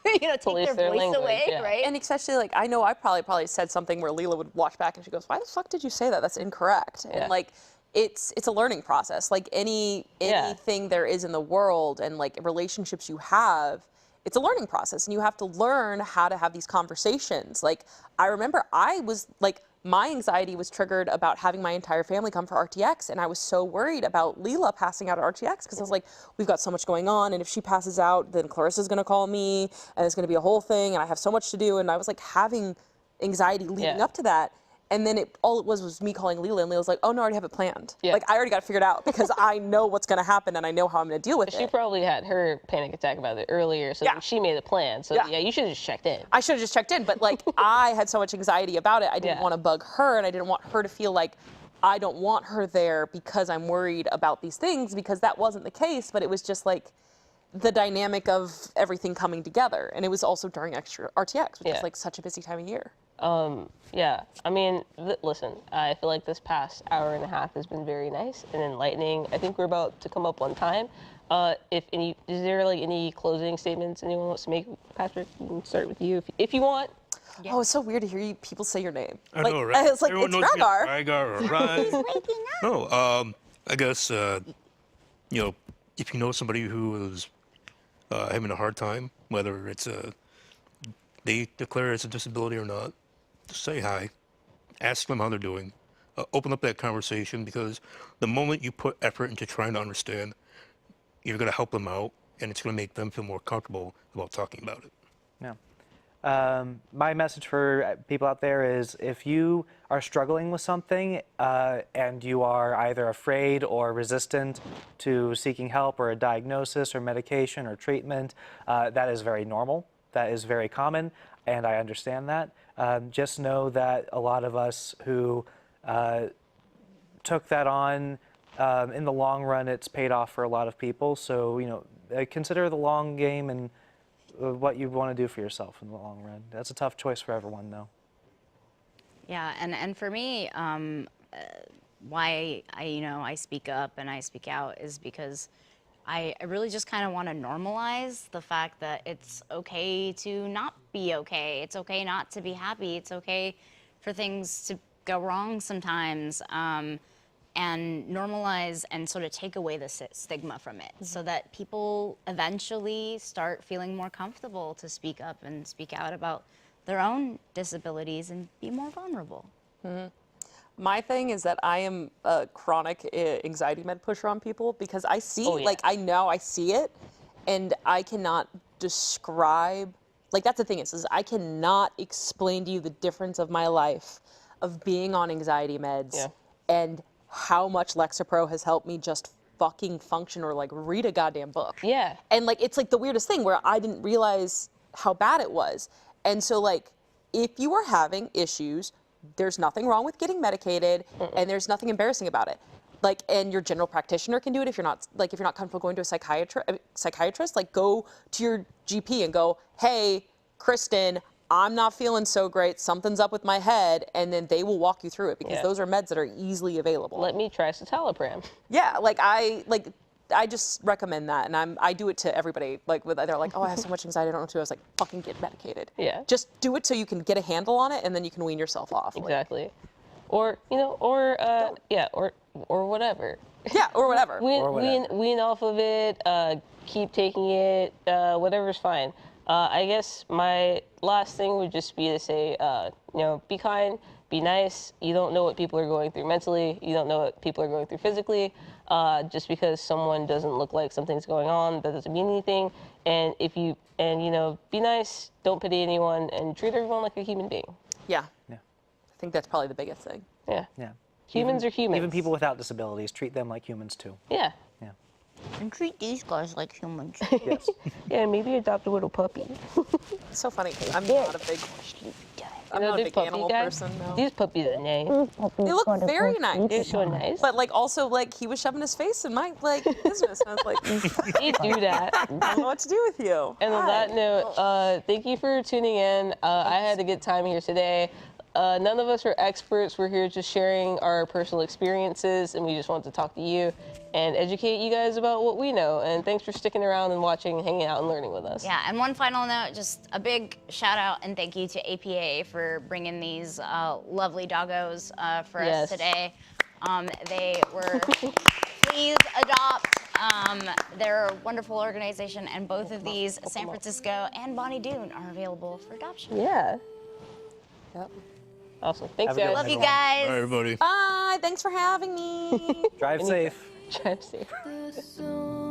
S3: take their
S2: Police
S3: voice
S2: their language,
S3: away,
S2: yeah.
S3: right?
S19: and especially like, I know I probably said something where Leela would watch back and she goes, why the fuck did you say that? That's incorrect.
S2: Yeah.
S19: And like, it's a learning process. Like anything there is in the world and like relationships you have, it's a learning process, and you have to learn how to have these conversations. Like, I remember I was like, my anxiety was triggered about having my entire family come for RTX, and I was so worried about Leela passing out at RTX because I was like, we've got so much going on, and if she passes out, then Clarissa's gonna call me, and it's gonna be a whole thing, and I have so much to do, and I was like having anxiety leading up to that. And then all it was me calling Leela, and Leela was like, oh no, I already have it planned.
S2: Yeah.
S19: Like, I already got it figured out because I know what's gonna happen and I know how I'm gonna deal with
S2: She
S19: it.
S2: probably had her panic attack about it earlier, so then she made a plan. So yeah, you should have just checked in.
S19: I should have just checked in, but like I had so much anxiety about it, I didn't want to bug her, and I didn't want her to feel like I don't want her there because I'm worried about these things, because that wasn't the case, but it was just like the dynamic of everything coming together. And it was also during extra RTX, which is like such a busy time of year.
S2: Yeah, I mean, listen, I feel like this past hour and a half has been very nice and enlightening. I think we're about to come up on time. Is there like any closing statements anyone wants to make? Patrick, we can start with you if you want.
S19: Oh, it's so weird to hear people say your name.
S6: I know, right?
S19: It's like,
S6: Everyone
S19: it's
S6: knows me as
S19: Ragar.
S6: Ragar or Ryan. No, I guess, you know, if you know somebody who is having a hard time, whether it's they declare it's a disability or not, just say hi, ask them how they're doing, open up that conversation, because the moment you put effort into trying to understand, you're going to help them out, and it's going to make them feel more comfortable about talking about it.
S11: Yeah. My message for people out there is if you are struggling with something and you are either afraid or resistant to seeking help or a diagnosis or medication or treatment, that is very normal. That is very common, and I understand that. Just know that a lot of us who took that on, in the long run, it's paid off for a lot of people. So, you know, consider the long game and what you want to do for yourself in the long run. That's a tough choice for everyone, though.
S3: Yeah, and for me, why I speak up and I speak out is because I really just kind of want to normalize the fact that it's okay to not be okay. It's okay not to be happy. It's okay for things to go wrong sometimes. And normalize and sort of take away the stigma from it so that people eventually start feeling more comfortable to speak up and speak out about their own disabilities and be more vulnerable.
S19: My thing is that I am a chronic anxiety med pusher on people because I see, I know I see it and I cannot describe, that's the thing is I cannot explain to you the difference of my life of being on anxiety meds and how much Lexapro has helped me just fucking function or read a goddamn book.
S2: Yeah.
S19: And it's the weirdest thing where I didn't realize how bad it was. And so if you are having issues, there's nothing wrong with getting medicated and there's nothing embarrassing about it. And your general practitioner can do it if you're not comfortable going to a psychiatrist, go to your GP and go, "Hey, Kristen, I'm not feeling so great, something's up with my head," and then they will walk you through it because those are meds that are easily available.
S2: Let me try citalopram.
S19: Yeah, I just recommend that, and I do it to everybody. They're like, "Oh, I have so much anxiety, I don't know what to do." I was like, "Fucking get medicated."
S2: Yeah.
S19: Just do it so you can get a handle on it, and then you can wean yourself off.
S2: Exactly. Or whatever.
S19: Yeah, or whatever.
S2: Wean off of it. Keep taking it. Whatever's fine. I guess my last thing would just be to say, be kind, be nice. You don't know what people are going through mentally. You don't know what people are going through physically. Just because someone doesn't look like something's going on, that doesn't mean anything. And be nice. Don't pity anyone, and treat everyone like a human being.
S19: Yeah. I think that's probably the biggest thing.
S2: Yeah.
S11: Yeah.
S2: Humans are humans.
S11: Even people without disabilities, treat them like humans too.
S2: Yeah.
S11: Yeah.
S3: And treat these guys like humans.
S11: Yes.
S2: Yeah, maybe adopt a little puppy.
S19: It's so funny. I'm not a big animal person. No.
S2: These puppies are nice.
S19: They look very nice.
S2: They're so nice.
S19: But also he was shoving his face in my business, and I was like,
S2: you do that.
S19: I don't know what to do with you.
S2: And on that note, thank you for tuning in. I had a good time here today. None of us are experts. We're here just sharing our personal experiences, and we just want to talk to you and educate you guys about what we know. And thanks for sticking around and watching, hanging out, and learning with us.
S3: Yeah, and one final note, just a big shout out and thank you to APA for bringing these lovely doggos for us today. They were Please Adopt. They're a wonderful organization, and both of these, San Francisco and Bonnie Doon, are available for adoption.
S2: Yeah.
S19: Yep.
S2: Awesome. Thanks, guys.
S3: Love you guys.
S6: Bye, everybody.
S19: Bye. Thanks for having me.
S11: Drive safe.
S2: Drive safe.
S1: The soul